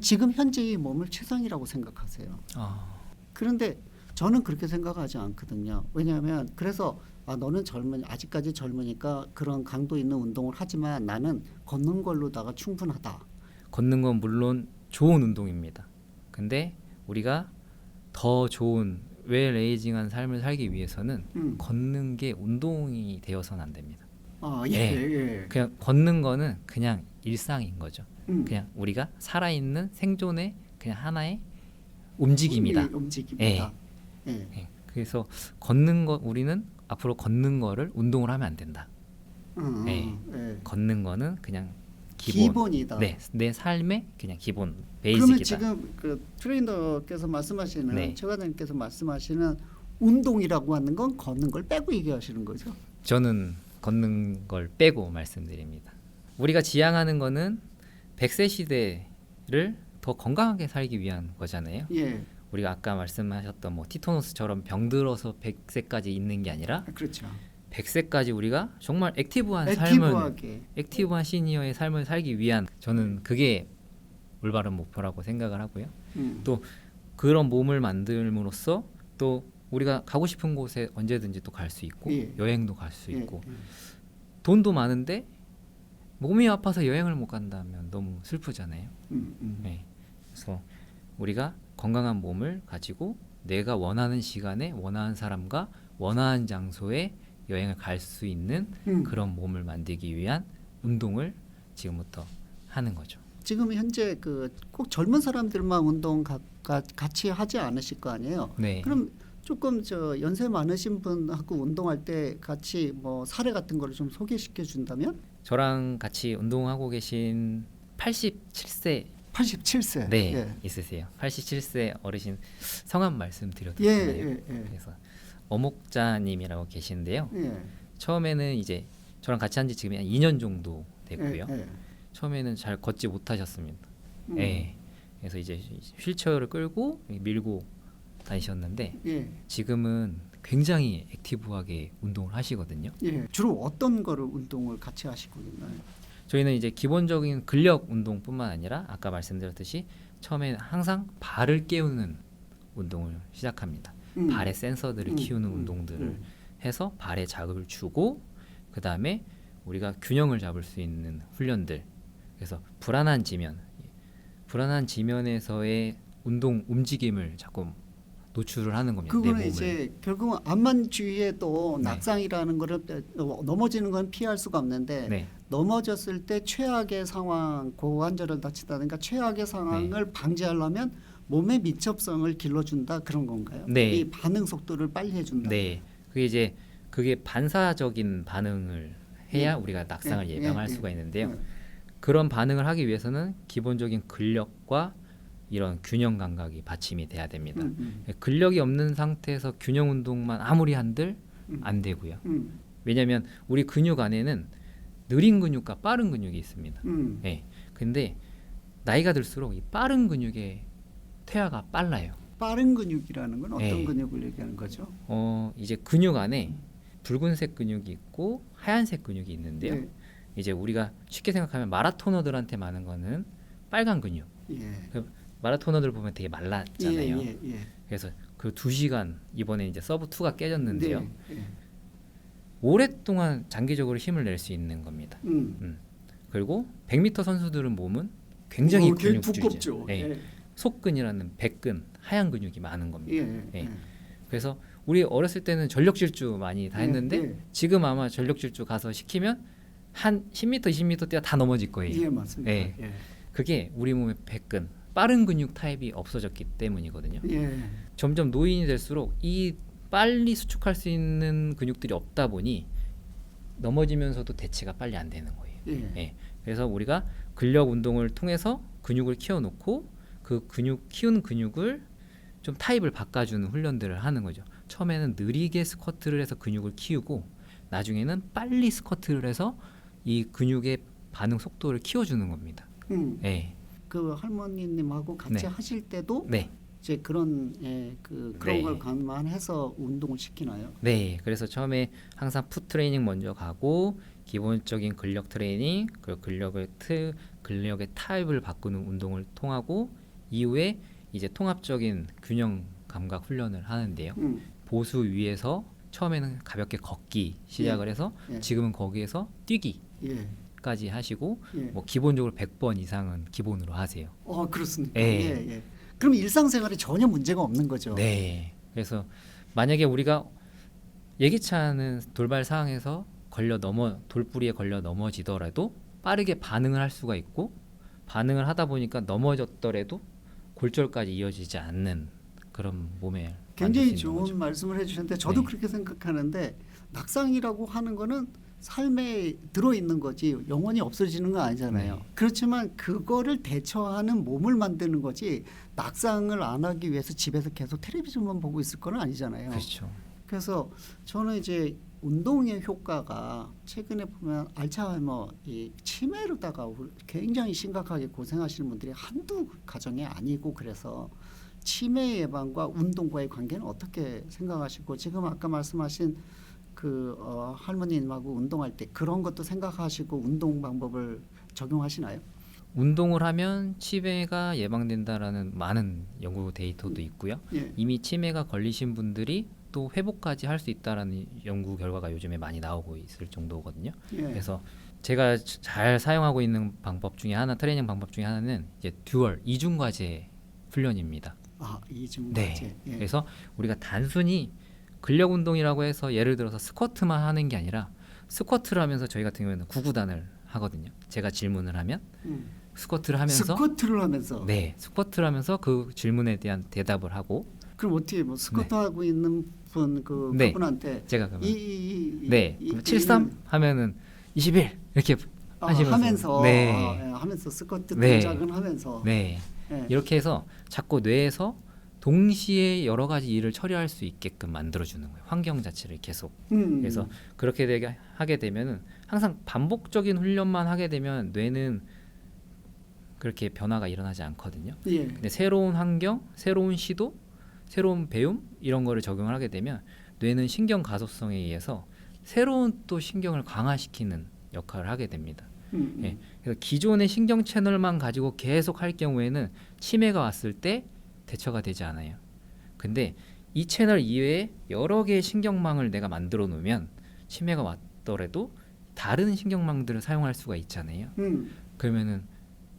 지금 현재의 몸을 최상이라고 생각하세요. 그런데 저는 그렇게 생각하지 않거든요. 왜냐하면 그래서 너는 아직까지 젊으니까 그런 강도 있는 운동을 하지만 나는 걷는 걸로다가 충분하다. 걷는 건 물론 좋은 운동입니다. 근데 우리가 더 좋은 웰레이징한 삶을 살기 위해서는 걷는 게 운동이 되어서는 안 됩니다. 예. 그냥 걷는 거는 그냥 일상인 거죠. 그냥 우리가 살아있는 생존의 그냥 하나의 움직임이다. 움직임이다. 예. 그래서 우리는 앞으로 걷는 거를 운동을 하면 안 된다. 걷는 거는 그냥 기본이다. 네, 내 삶의 그냥 기본 베이직이다. 그러면 지금 그 트레이너께서 말씀하시는 최 과장님께서 말씀하시는 운동이라고 하는 건 걷는 걸 빼고 얘기하시는 거죠? 저는 걷는 걸 빼고 말씀드립니다. 우리가 지향하는 거는 100세 시대를 더 건강하게 살기 위한 거잖아요. 예. 우리가 아까 말씀하셨던 뭐 티토노스처럼 병들어서 100세까지 있는 게 아니라 그렇죠. 100세까지 우리가 정말 액티브한 시니어의 삶을 살기 위한 저는 그게 올바른 목표라고 생각을 하고요. 또 그런 몸을 만들므로써 또 우리가 가고 싶은 곳에 언제든지 또 갈 수 있고 여행도 갈 수 있고 돈도 많은데 몸이 아파서 여행을 못 간다면 너무 슬프잖아요. 네. 그래서 우리가 건강한 몸을 가지고 내가 원하는 시간에 원하는 사람과 원하는 장소에 여행을 갈 수 있는 그런 몸을 만들기 위한 운동을 지금부터 하는 거죠. 지금 현재 꼭 젊은 사람들만 운동 같이 하지 않으실 거 아니에요? 네. 그럼 조금 연세 많으신 분하고 운동할 때 같이 뭐 사례 같은 거를 좀 소개시켜 준다면? 저랑 같이 운동하고 계신 87세 네, 예. 있으세요. 87세 어르신 성함 말씀드려도 되나요? 그래서 어목자님이라고 계신데요. 처음에는 이제 저랑 같이 한 지 지금 한 2년 정도 됐고요. 처음에는 잘 걷지 못하셨습니다. 그래서 이제 휠체어를 끌고 밀고 다니셨는데 지금은 굉장히 액티브하게 운동을 하시거든요. 주로 어떤 거를 운동을 같이 하시고 있나요? 저희는 이제 기본적인 근력 운동뿐만 아니라 아까 말씀드렸듯이 처음에 항상 발을 깨우는 운동을 시작합니다. 발의 센서들을 키우는 운동들을 해서 발에 자극을 주고 그 다음에 우리가 균형을 잡을 수 있는 훈련들. 그래서 불안한 지면에서의 운동 움직임을 자꾸 노출을 하는 겁니다. 내 그거는 몸을. 이제 결국은 암만 주의해도 네. 낙상이라는 거를 넘어지는 건 피할 수가 없는데 네. 넘어졌을 때 최악의 상황, 고관절을 다친다든가 최악의 상황을 방지하려면 몸의 밀접성을 길러준다 그런 건가요? 네. 이 반응 속도를 빨리 해준다. 네. 그게 반사적인 반응을 해야 우리가 낙상을 예방할 수가 있는데요. 그런 반응을 하기 위해서는 기본적인 근력과 이런 균형 감각이 받침이 돼야 됩니다. 근력이 없는 상태에서 균형 운동만 아무리 한들 안 되고요. 왜냐하면 우리 근육 안에는 느린 근육과 빠른 근육이 있습니다. 네. 근데 나이가 들수록 이 빠른 근육의 퇴화가 빨라요. 빠른 근육이라는 건 어떤 네. 근육을 얘기하는 거죠? 이제 근육 안에 붉은색 근육이 있고 하얀색 근육이 있는데요. 네. 이제 우리가 쉽게 생각하면 마라토너들한테 많은 거는 빨간 근육. 예. 마라토너들 보면 되게 말랐잖아요. 예. 그래서 그 2시간 이번에 이제 서브 2가 깨졌는데요. 네. 예. 오랫동안 장기적으로 힘을 낼 수 있는 겁니다. 그리고 100m 선수들은 몸은 굉장히 근육질이죠. 두껍죠. 네. 예. 속근이라는 백근, 하얀 근육이 많은 겁니다. 예. 네. 그래서 우리 어렸을 때는 전력 질주 많이 다 했는데 예. 지금 아마 전력 질주 가서 시키면 한 10m, 20m 뛰어 다 넘어질 거예요. 예, 맞습니다. 네. 예. 그게 우리 몸의 백근, 빠른 근육 타입이 없어졌기 때문이거든요. 예. 점점 노인이 될수록 이 빨리 수축할 수 있는 근육들이 없다 보니 넘어지면서도 대체가 빨리 안 되는 거예요. 예. 예. 그래서 우리가 근력 운동을 통해서 근육을 키워놓고 그 키운 근육을 좀 타입을 바꿔주는 훈련들을 하는 거죠. 처음에는 느리게 스쿼트를 해서 근육을 키우고 나중에는 빨리 스쿼트를 해서 이 근육의 반응 속도를 키워주는 겁니다. 예. 그 할머니님하고 같이 네. 하실 때도 네. 이제 그런 그런 네. 걸 감안해서 운동을 시키나요? 네, 그래서 처음에 항상 풋 트레이닝 먼저 가고 기본적인 근력 트레이닝, 그리고 근력의 타입을 바꾸는 운동을 통하고 이후에 이제 통합적인 균형 감각 훈련을 하는데요. 보수 위에서 처음에는 가볍게 걷기 시작을 해서 예. 지금은 거기에서 뛰기. 예. 까지 하시고 예. 뭐 기본적으로 100번 이상은 기본으로 하세요. 그렇습니까? 예. 예. 그럼 일상생활에 전혀 문제가 없는 거죠. 네. 그래서 만약에 우리가 예기치 않은 돌발 상황에서 돌부리에 걸려 넘어지더라도 빠르게 반응을 할 수가 있고 반응을 하다 보니까 넘어졌더라도 골절까지 이어지지 않는 그런 몸에 굉장히 만들 수 있는 좋은 거죠. 말씀을 해주셨는데 저도 네. 그렇게 생각하는데 낙상이라고 하는 거는 삶에 들어있는 거지 영원히 없어지는 건 아니잖아요. 네. 그렇지만 그거를 대처하는 몸을 만드는 거지 낙상을 안 하기 위해서 집에서 계속 텔레비전만 보고 있을 건 아니잖아요. 그렇죠. 그래서 저는 이제 운동의 효과가 최근에 보면 알츠하이머 이 치매로다가 굉장히 심각하게 고생하시는 분들이 한두 가정이 아니고 그래서 치매 예방과 운동과의 관계는 어떻게 생각하시고 지금 아까 말씀하신 할머님하고 운동할 때 그런 것도 생각하시고 운동 방법을 적용하시나요? 운동을 하면 치매가 예방된다라는 많은 연구 데이터도 있고요. 예. 이미 치매가 걸리신 분들이 또 회복까지 할 수 있다라는 연구 결과가 요즘에 많이 나오고 있을 정도거든요. 예. 그래서 제가 잘 사용하고 있는 방법 중에 하나, 트레이닝 방법 중에 하나는 이제 듀얼 이중 과제 훈련입니다. 이중 네. 과제. 예. 그래서 우리가 단순히 근력 운동이라고 해서 예를 들어서 스쿼트만 하는 게 아니라 스쿼트를 하면서 저희 같은 경우에는 구구단을 하거든요. 제가 질문을 하면 스쿼트를 하면서 네, 스쿼트를 하면서 그 질문에 대한 대답을 하고 그럼 어떻게 뭐 스쿼트 하고 있는 분 네. 그분한테 제가 그러면 네. 73 하면은 21 이렇게 하시면서 하면서 스쿼트 네. 동작은 하면서 네. 예. 이렇게 해서 자꾸 뇌에서 동시에 여러 가지 일을 처리할 수 있게끔 만들어주는 거예요. 환경 자체를 계속. 그래서 그렇게 하게 되면은 항상 반복적인 훈련만 하게 되면 뇌는 그렇게 변화가 일어나지 않거든요. 예. 근데 새로운 환경, 새로운 시도, 새로운 배움 이런 거를 적용을 하게 되면 뇌는 신경 가소성에 의해서 새로운 또 신경을 강화시키는 역할을 하게 됩니다. 예. 그래서 기존의 신경 채널만 가지고 계속 할 경우에는 치매가 왔을 때 대처가 되지 않아요. 근데 이 채널 이외에 여러 개의 신경망을 내가 만들어 놓으면 치매가 왔더라도 다른 신경망들을 사용할 수가 있잖아요. 그러면은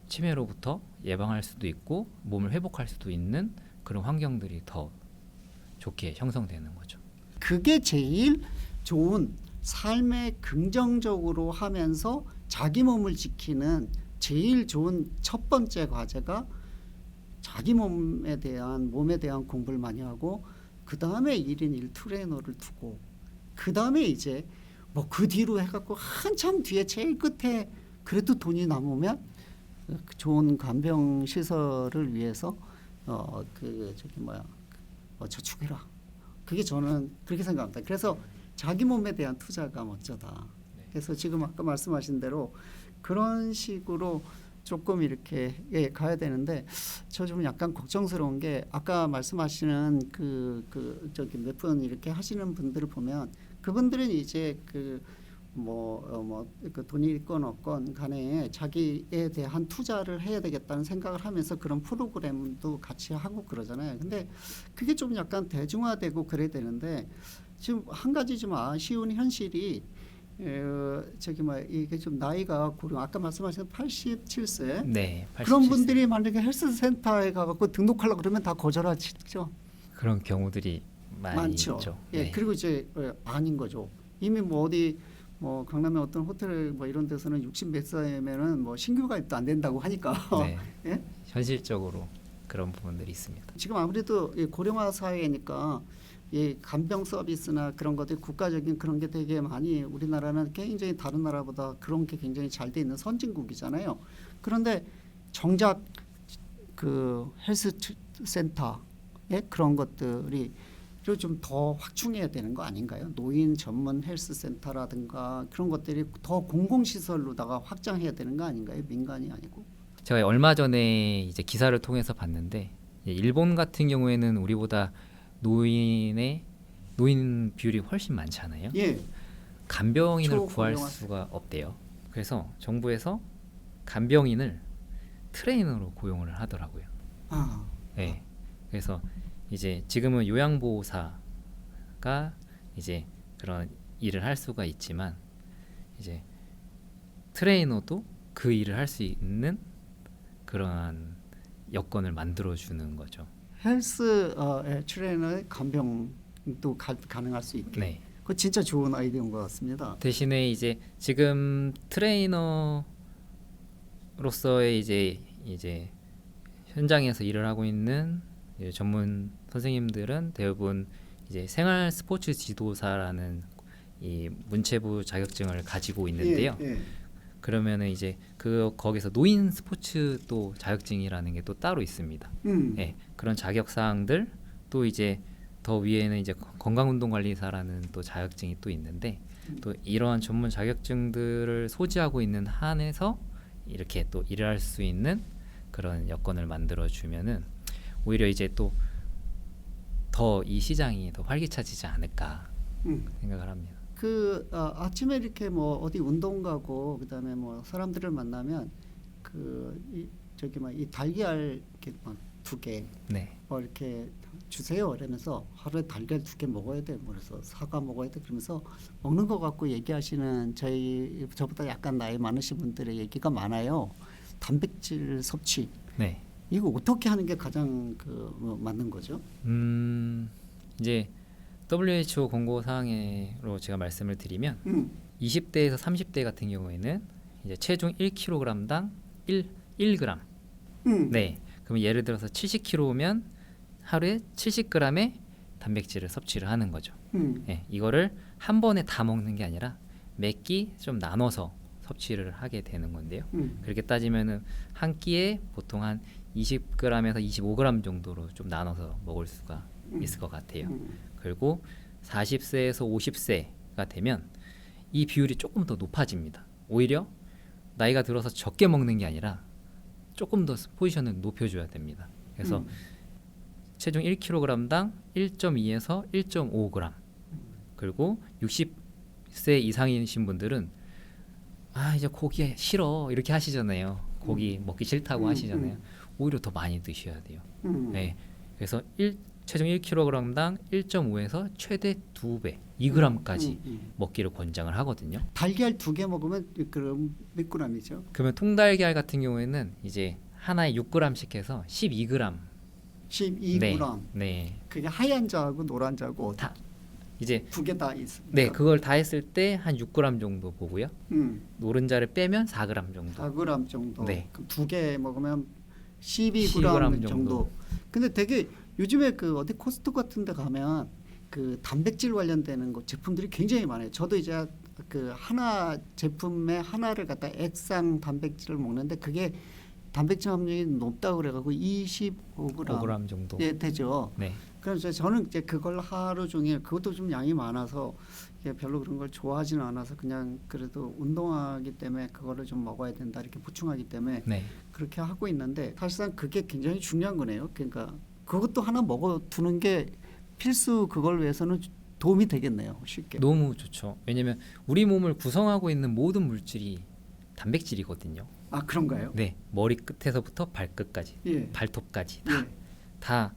치매로부터 예방할 수도 있고 몸을 회복할 수도 있는 그런 환경들이 더 좋게 형성되는 거죠. 그게 제일 좋은 삶에 긍정적으로 하면서 자기 몸을 지키는 제일 좋은 첫 번째 과제가 자기 몸에 대한 공부를 많이 하고 그 다음에 1인 1 트레이너를 두고 그 다음에 이제 뭐 그 뒤로 해갖고 한참 뒤에 제일 끝에 그래도 돈이 남으면 좋은 간병 시설을 위해서 저축해라. 그게 저는 그렇게 생각합니다. 그래서 자기 몸에 대한 투자가 멋져다. 그래서 지금 아까 말씀하신 대로 그런 식으로 조금 이렇게 가야 되는데 저 좀 약간 걱정스러운 게 아까 말씀하시는 몇 분 이렇게 하시는 분들을 보면 그분들은 이제 돈이 있건 없건 간에 자기에 대한 투자를 해야 되겠다는 생각을 하면서 그런 프로그램도 같이 하고 그러잖아요. 근데 그게 좀 약간 대중화되고 그래야 되는데 지금 한 가지 좀 아쉬운 현실이 이게 좀 나이가 고령 아까 말씀하신 87세 네, 87세. 그런 분들이 만약에 헬스센터에 가갖고 등록하려고 그러면 다 거절하시죠. 그런 경우들이 많죠. 있죠. 예, 네. 그리고 이제 아닌 거죠. 이미 뭐 어디 뭐 강남의 어떤 호텔 뭐 이런 데서는 60 몇 살이면은 뭐 신규 가입도 안 된다고 하니까. 네. 예? 현실적으로 그런 부분들이 있습니다. 지금 아무래도 이 고령화 사회니까 이 간병 서비스나 그런 것들 국가적인 그런 게 되게 많이 우리나라는 굉장히 다른 나라보다 그런 게 굉장히 잘 돼 있는 선진국이잖아요. 그런데 정작 그 헬스센터의 그런 것들이 좀 더 확충해야 되는 거 아닌가요? 노인 전문 헬스센터라든가 그런 것들이 더 공공시설로다가 확장해야 되는 거 아닌가요? 민간이 아니고. 제가 얼마 전에 이제 기사를 통해서 봤는데 일본 같은 경우에는 우리보다 노인 비율이 훨씬 많잖아요. 예. 간병인을 구할 초고령화. 수가 없대요. 그래서 정부에서 간병인을 트레이너로 고용을 하더라고요. 아. 네. 그래서 이제 지금은 요양보호사가 이제 그런 일을 할 수가 있지만 이제 트레이너도 그 일을 할 수 있는 그러한 여건을 만들어 주는 거죠. 헬스 트레이너의 간병도 가능할 수 있게. 네. 그거 진짜 좋은 아이디어인 것 같습니다. 대신에 이제 지금 트레이너로서의 이제 현장에서 일을 하고 있는 전문 선생님들은 대부분 이제 생활 스포츠 지도사라는 이 문체부 자격증을 가지고 있는데요. 예. 그러면은 이제 거기서 노인 스포츠 또 자격증이라는 게 또 따로 있습니다. 네, 그런 자격 사항들 또 이제 더 위에는 이제 건강운동관리사라는 또 자격증이 또 있는데 또 이러한 전문 자격증들을 소지하고 있는 한에서 이렇게 또 일을 할 수 있는 그런 여건을 만들어 주면은 오히려 이제 또 더 이 시장이 더 활기차지지 않을까 생각을 합니다. 아침에 이렇게 뭐 어디 운동 가고 그다음에 뭐 사람들을 만나면 이 달걀 이렇게 막 2개 네. 뭐 이렇게 주세요 이러면서 하루에 달걀 2개 먹어야 돼. 그래서 사과 먹어야 돼. 그러면서 먹는 거 갖고 얘기하시는 저보다 약간 나이 많으신 분들의 얘기가 많아요. 단백질 섭취. 네. 이거 어떻게 하는 게 가장 맞는 거죠? 이제 WHO 권고 사항으로 제가 말씀을 드리면 20대에서 30대 같은 경우에는 이제 체중 1kg당 1g. 네. 그럼 예를 들어서 70kg면 하루에 70g의 단백질을 섭취를 하는 거죠. 네, 이거를 한 번에 다 먹는 게 아니라 몇 끼 좀 나눠서 섭취를 하게 되는 건데요. 그렇게 따지면은 한 끼에 보통 한 20g에서 25g 정도로 좀 나눠서 먹을 수가 있을 것 같아요. 그리고 40세에서 50세가 되면 이 비율이 조금 더 높아집니다. 오히려 나이가 들어서 적게 먹는 게 아니라 조금 더 포지션을 높여줘야 됩니다. 그래서 체중 1kg당 1.2에서 1.5g. 그리고 60세 이상이신 분들은 이제 고기 싫어 이렇게 하시잖아요. 고기 먹기 싫다고 하시잖아요. 오히려 더 많이 드셔야 돼요. 네. 그래서 체중 1kg당 1.5에서 최대 2배, 2g까지 먹기를 권장을 하거든요. 달걀 2개 먹으면 그럼 몇 g이죠? 그러면 통달걀 같은 경우에는 이제 하나에 6g씩 해서 12g. 12g. 네. 네. 그게 하얀 자하고 노란 자하고 다 이제 2개 다 있습니다. 네, 그걸 다 했을 때 한 6g 정도 보고요. 노른자를 빼면 4g 정도. 4g 정도. 네. 그럼 2개 먹으면 12g 12g 정도. 근데 되게 요즘에 그 어디 코스트 같은 데 가면 그 단백질 관련되는 거 제품들이 굉장히 많아요. 저도 이제 그 하나 제품에 하나를 갖다 액상 단백질을 먹는데 그게 단백질 함량이 높다고 그래가지고 25g 5g 정도. 예, 되죠. 네. 그래서 저는 이제 그걸 하루 종일 그것도 좀 양이 많아서 별로 그런 걸 좋아하지는 않아서 그냥 그래도 운동하기 때문에 그거를 좀 먹어야 된다 이렇게 보충하기 때문에 네. 그렇게 하고 있는데 사실상 그게 굉장히 중요한 거네요. 그러니까 그것도 하나 먹어두는 게 필수 그걸 위해서는 도움이 되겠네요. 쉽게. 너무 좋죠. 왜냐면 우리 몸을 구성하고 있는 모든 물질이 단백질이거든요. 아 그런가요? 네, 머리 끝에서부터 발끝까지, 예. 발톱까지 예. 다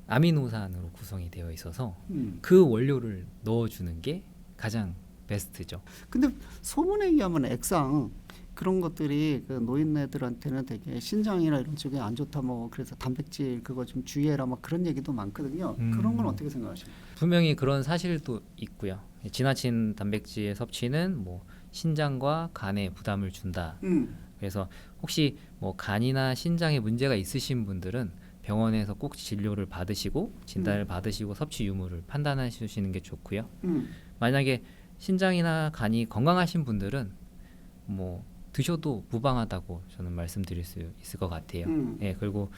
아미노산으로 구성이 되어 있어서 음. 그 원료를 넣어주는 게 가장 베스트죠. 근데 소문에 의하면 액상 그런 것들이 그 노인네들한테는 되게 신장이나 이런 쪽에 안 좋다 뭐 그래서 단백질 그거 좀 주의해라 막 그런 얘기도 많거든요. 그런 건 어떻게 생각하십니까? 분명히 그런 사실도 있고요. 지나친 단백질 섭취는 뭐 신장과 간에 부담을 준다. 그래서 혹시 뭐 간이나 신장에 문제가 있으신 분들은 병원에서 꼭 진료를 받으시고 진단을 받으시고 섭취 유무를 판단하시는 게 좋고요. 만약에 신장이나 간이 건강하신 분들은 뭐 드셔도 무방하다고 저는 말씀드릴 수 있을 것 같아요. 예, 그리고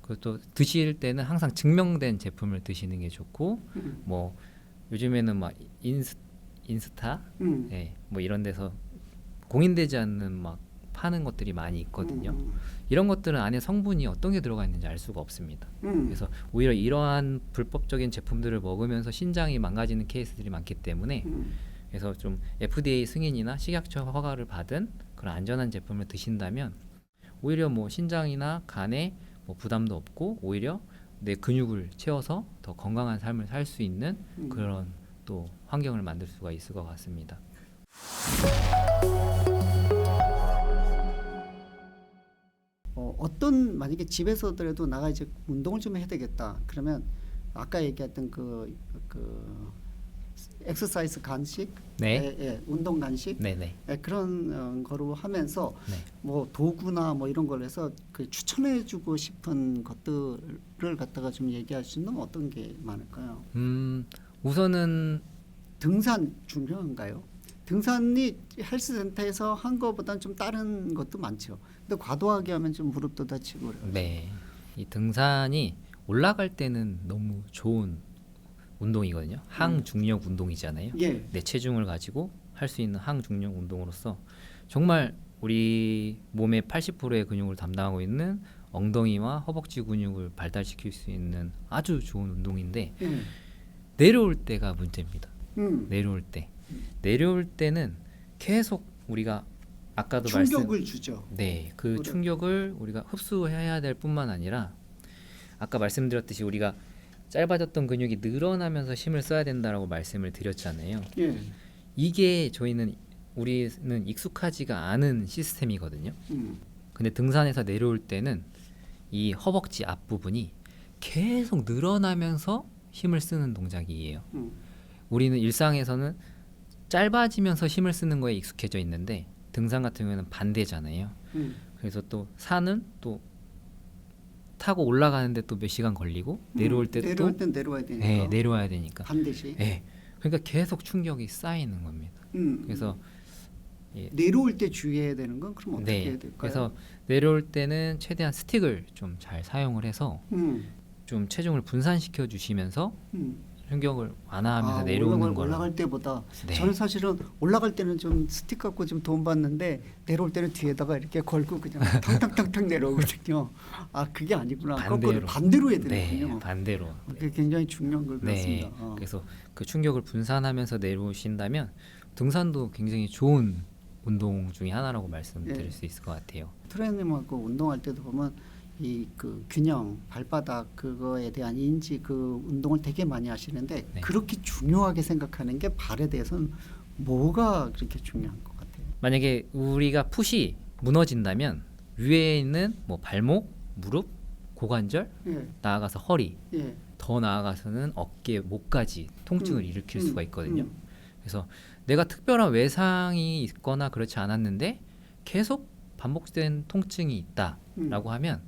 그것도 드실 때는 항상 증명된 제품을 드시는 게 좋고 뭐 요즘에는 막 인스타 예, 뭐 이런 데서 공인되지 않는 막 파는 것들이 많이 있거든요. 이런 것들은 안에 성분이 어떤 게 들어가 있는지 알 수가 없습니다. 그래서 오히려 이러한 불법적인 제품들을 먹으면서 신장이 망가지는 케이스들이 많기 때문에 그래서 좀 FDA 승인이나 식약처 허가를 받은 그런 안전한 제품을 드신다면 오히려 뭐 신장이나 간에 뭐 부담도 없고 오히려 내 근육을 채워서 더 건강한 삶을 살 수 있는 그런 또 환경을 만들 수가 있을 것 같습니다. 어떤 만약에 집에서더라도 나가 이제 운동을 좀 해야 되겠다. 그러면 아까 얘기했던 그 엑서사이즈 간식, 네. 예, 운동 간식, 네네. 예, 그런 거로 하면서 네. 뭐 도구나 뭐 이런 걸 해서 그 추천해주고 싶은 것들을 갖다가 좀 얘기할 수 있는 어떤 게 많을까요? 우선은 등산 중요한가요? 등산이 헬스센터에서 한 거보다는 좀 다른 것도 많죠. 근데 과도하게 하면 좀 무릎도 다치고 그래요. 네. 이 등산이 올라갈 때는 너무 좋은 운동이거든요. 항중력 운동이잖아요. 예. 내 체중을 가지고 할 수 있는 항중력 운동으로서 정말 우리 몸의 80%의 근육을 담당하고 있는 엉덩이와 허벅지 근육을 발달시킬 수 있는 아주 좋은 운동인데 내려올 때가 문제입니다. 내려올 때는 계속 우리가 아까도 충격을 주죠. 네, 그 충격을 우리가 흡수해야 될 뿐만 아니라 아까 말씀드렸듯이 우리가 짧아졌던 근육이 늘어나면서 힘을 써야 된다라고 말씀을 드렸잖아요. 예. 이게 우리는 익숙하지가 않은 시스템이거든요. 근데 등산에서 내려올 때는 이 허벅지 앞부분이 계속 늘어나면서 힘을 쓰는 동작이에요. 우리는 일상에서는 짧아지면서 힘을 쓰는 거에 익숙해져 있는데 등산 같은 경우에는 반대잖아요. 그래서 또 산은 또 타고 올라가는데 또 몇 시간 걸리고 내려올 때 또 내려와야 되니까. 네, 내려와야 되니까. 반드시. 네, 그러니까 계속 충격이 쌓이는 겁니다. 그래서 내려올 때 주의해야 되는 건 그럼 어떻게 해야 될까요? 그래서 내려올 때는 최대한 스틱을 좀 잘 사용을 해서 좀 체중을 분산시켜 주시면서 충격을 완화하면서 내려오는 거라. 올라갈 때보다 네. 저는 사실은 올라갈 때는 좀 스틱 갖고 좀 도움 받는데 내려올 때는 뒤에다가 이렇게 걸고 그냥 탕탕탕탕 내려오거든요. 아 그게 아니구나. 반대로 해야 되는군요. 네, 반대로. 그게 굉장히 중요한 걸 배웠습니다. 네, 그래서 그 충격을 분산하면서 내려오신다면 등산도 굉장히 좋은 운동 중에 하나라고 말씀드릴 수 있을 것 같아요. 트레이너님하고 운동할 때도 보면 이 그 균형, 발바닥 그거에 대한 인지 그 운동을 되게 많이 하시는데 네. 그렇게 중요하게 생각하는 게 발에 대해서는 뭐가 그렇게 중요한 것 같아요? 만약에 우리가 풋이 무너진다면 위에 있는 뭐 발목, 무릎, 고관절, 예, 나아가서 허리, 예. 더 나아가서는 어깨, 목까지 통증을 일으킬 수가 있거든요. 그래서 내가 특별한 외상이 있거나 그렇지 않았는데 계속 반복된 통증이 있다라고 하면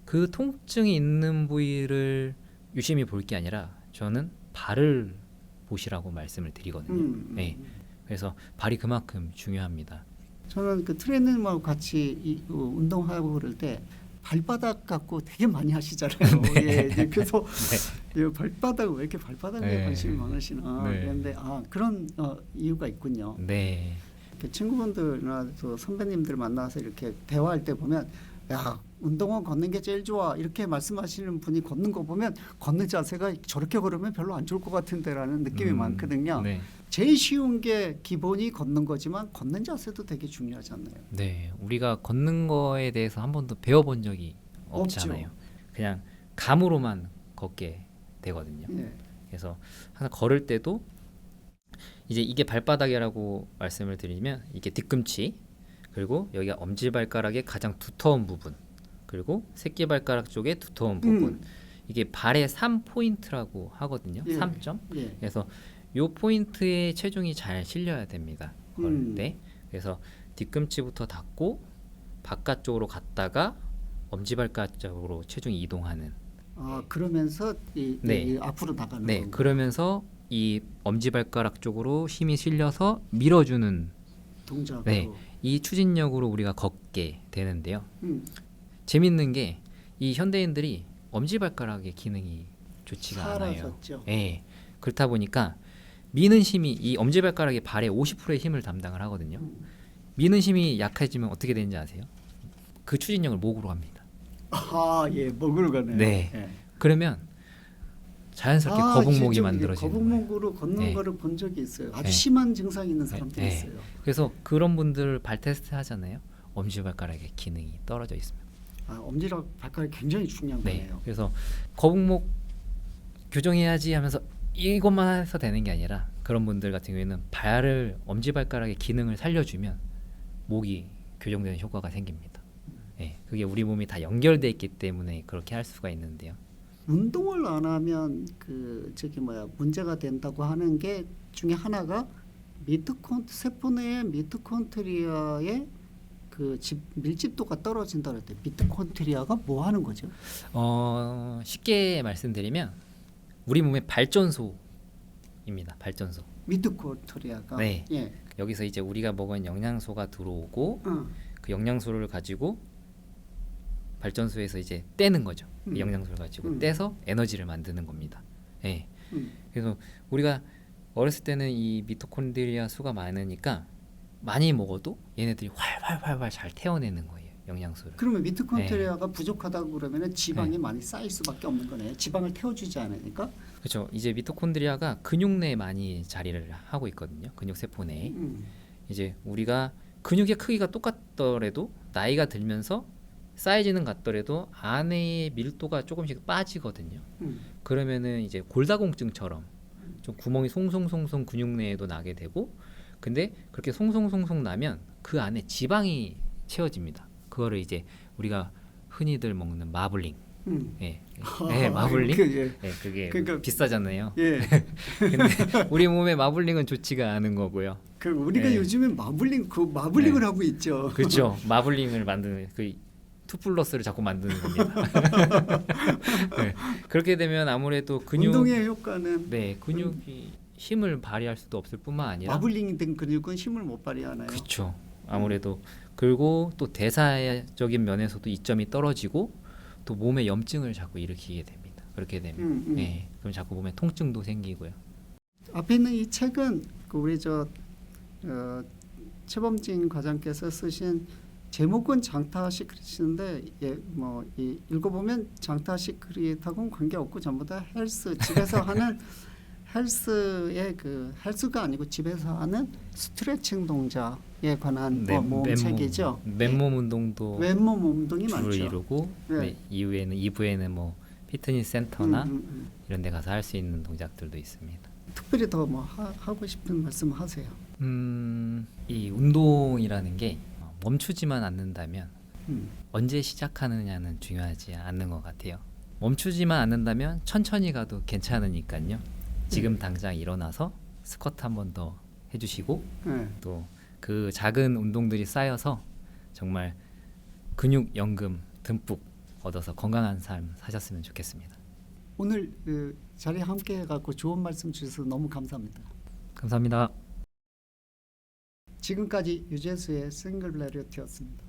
그 통증이 있는 부위를 유심히 볼 게 아니라 저는 발을 보시라고 말씀을 드리거든요. 네. 그래서 발이 그만큼 중요합니다. 저는 그 트레이너님하고 같이 운동하고 그럴 때 발바닥 갖고 되게 많이 하시잖아요. 예, 이제 그래서 이 발바닥 왜 이렇게 발바닥에 네. 관심이 많으시나 네. 그런데 그런 이유가 있군요. 네. 이렇게 친구분들이나 또 선배님들 만나서 이렇게 대화할 때 보면 야 운동은 걷는 게 제일 좋아 이렇게 말씀하시는 분이 걷는 거 보면 걷는 자세가 저렇게 걸으면 별로 안 좋을 것 같은데라는 느낌이 많거든요. 네. 제일 쉬운 게 기본이 걷는 거지만 걷는 자세도 되게 중요하지 않나요? 네. 우리가 걷는 거에 대해서 한 번도 배워본 적이 없잖아요. 없죠. 그냥 감으로만 걷게 되거든요. 예. 그래서 항상 걸을 때도 이제 이게 발바닥이라고 말씀을 드리면 이게 뒤꿈치 그리고 여기가 엄지발가락의 가장 두터운 부분 그리고 새끼발가락 쪽의 두터운 부분 이게 발의 3포인트라고 하거든요. 예. 3점. 예. 그래서 요 포인트에 체중이 잘 실려야 됩니다. 걸을 때. 그래서 뒤꿈치부터 닿고 바깥쪽으로 갔다가 엄지발가락 쪽으로 체중이 이동하는. 그러면서 네. 이 앞으로 나가는 네. 건가요? 그러면서 이 엄지발가락 쪽으로 힘이 실려서 밀어주는 동작으로. 네. 이 추진력으로 우리가 걷게 되는데요. 재밌는 게 이 현대인들이 엄지발가락의 기능이 좋지가 않아요. 사라졌죠. 네. 그렇다 보니까 미는 힘이 이 엄지발가락이 발의 50%의 힘을 담당을 하거든요. 미는 힘이 약해지면 어떻게 되는지 아세요? 그 추진력을 목으로 합니다. 예, 목으로 가네요. 네. 예. 그러면 자연스럽게 거북목이 진짜 만들어지는 거예요. 거북목으로 걷는 네. 거를 본 적이 있어요. 아주 네. 심한 증상이 있는 사람들이 네. 있어요. 그래서 그런 분들 발 테스트 하잖아요. 엄지발가락의 기능이 떨어져 있습니다. 엄지랑 발가락이 굉장히 중요한 네. 거네요. 그래서 거북목 교정해야지 하면서 이것만 해서 되는 게 아니라 그런 분들 같은 경우에는 발을 엄지발가락의 기능을 살려주면 목이 교정되는 효과가 생깁니다. 네. 그게 우리 몸이 다 연결돼 있기 때문에 그렇게 할 수가 있는데요. 운동을 안하면 문제가 된다고 하는 게 중에 하나가 세포 내의 미토콘드리아의 그 밀집도가 떨어진다 그럴 때 미토콘드리아가 뭐 하는 거죠? 쉽게 말씀드리면 우리 몸의 발전소입니다. 발전소. 미토콘드리아가. 네. 예. 여기서 이제 우리가 먹은 영양소가 들어오고 그 영양소를 가지고 발전소에서 이제 떼는 거죠. 그 영양소를 가지고 떼서 에너지를 만드는 겁니다. 네. 그래서 우리가 어렸을 때는 이 미토콘드리아 수가 많으니까 많이 먹어도 얘네들이 활활활활 잘 태워내는 거예요. 영양소를. 그러면 미토콘드리아가 부족하다고 그러면 지방이 많이 쌓일 수밖에 없는 거네요. 지방을 태워주지 않으니까. 그렇죠. 이제 미토콘드리아가 근육 내에 많이 자리를 하고 있거든요. 근육 세포 내에. 이제 우리가 근육의 크기가 똑같더라도 나이가 들면서 사이즈는 같더라도 안에 밀도가 조금씩 빠지거든요. 그러면은 이제 골다공증처럼 좀 구멍이 송송송송 근육 내에도 나게 되고, 근데 그렇게 송송송송 나면 그 안에 지방이 채워집니다. 그거를 이제 우리가 흔히들 먹는 마블링. 예. 네, 마블링. 그게 그러니까 비싸잖아요. 예. 근데 우리 몸에 마블링은 좋지가 않은 거고요. 우리가 요즘에 마블링을 하고 있죠. 그렇죠. 마블링을 만드는 그 2+를 자꾸 만드는 겁니다. 네. 그렇게 되면 아무래도 운동의 효과는 근육이 힘을 발휘할 수도 없을 뿐만 아니라 마블링이 된 근육은 힘을 못 발휘하나요? 그렇죠. 아무래도 그리고 또 대사적인 면에서도 이점이 떨어지고 또 몸에 염증을 자꾸 일으키게 됩니다. 그렇게 되면 그럼 자꾸 몸에 통증도 생기고요. 앞에 있는 이 책은 우리 최범진 과장께서 쓰신 제목은 장타 시크릿인데 읽어보면 장타 시크릿하고는 관계없고 전부 다 헬스 집에서 하는 헬스가 아니고 집에서 하는 스트레칭 동작 관한 네, 모험 책이죠. 맨몸 운동도 맨몸 운동이 주로 많죠. 이루고 네. 네, 이후에는 2부에는 뭐 피트니스 센터나 이런 데 가서 할 수 있는 동작들도 있습니다. 특별히 더 뭐 하고 싶은 말씀 하세요. 이 운동이라는 게 멈추지만 않는다면 음. 언제 시작하느냐는 중요하지 않는 것 같아요. 멈추지만 않는다면 천천히 가도 괜찮으니까요. 지금 당장 일어나서 스쿼트 한 번 더 해주시고 네. 또 그 작은 운동들이 쌓여서 정말 근육 연금 듬뿍 얻어서 건강한 삶 사셨으면 좋겠습니다. 오늘 그 자리에 함께 해갖고 좋은 말씀 주셔서 너무 감사합니다. 감사합니다. 지금까지 유재수의 싱글레리티였습니다.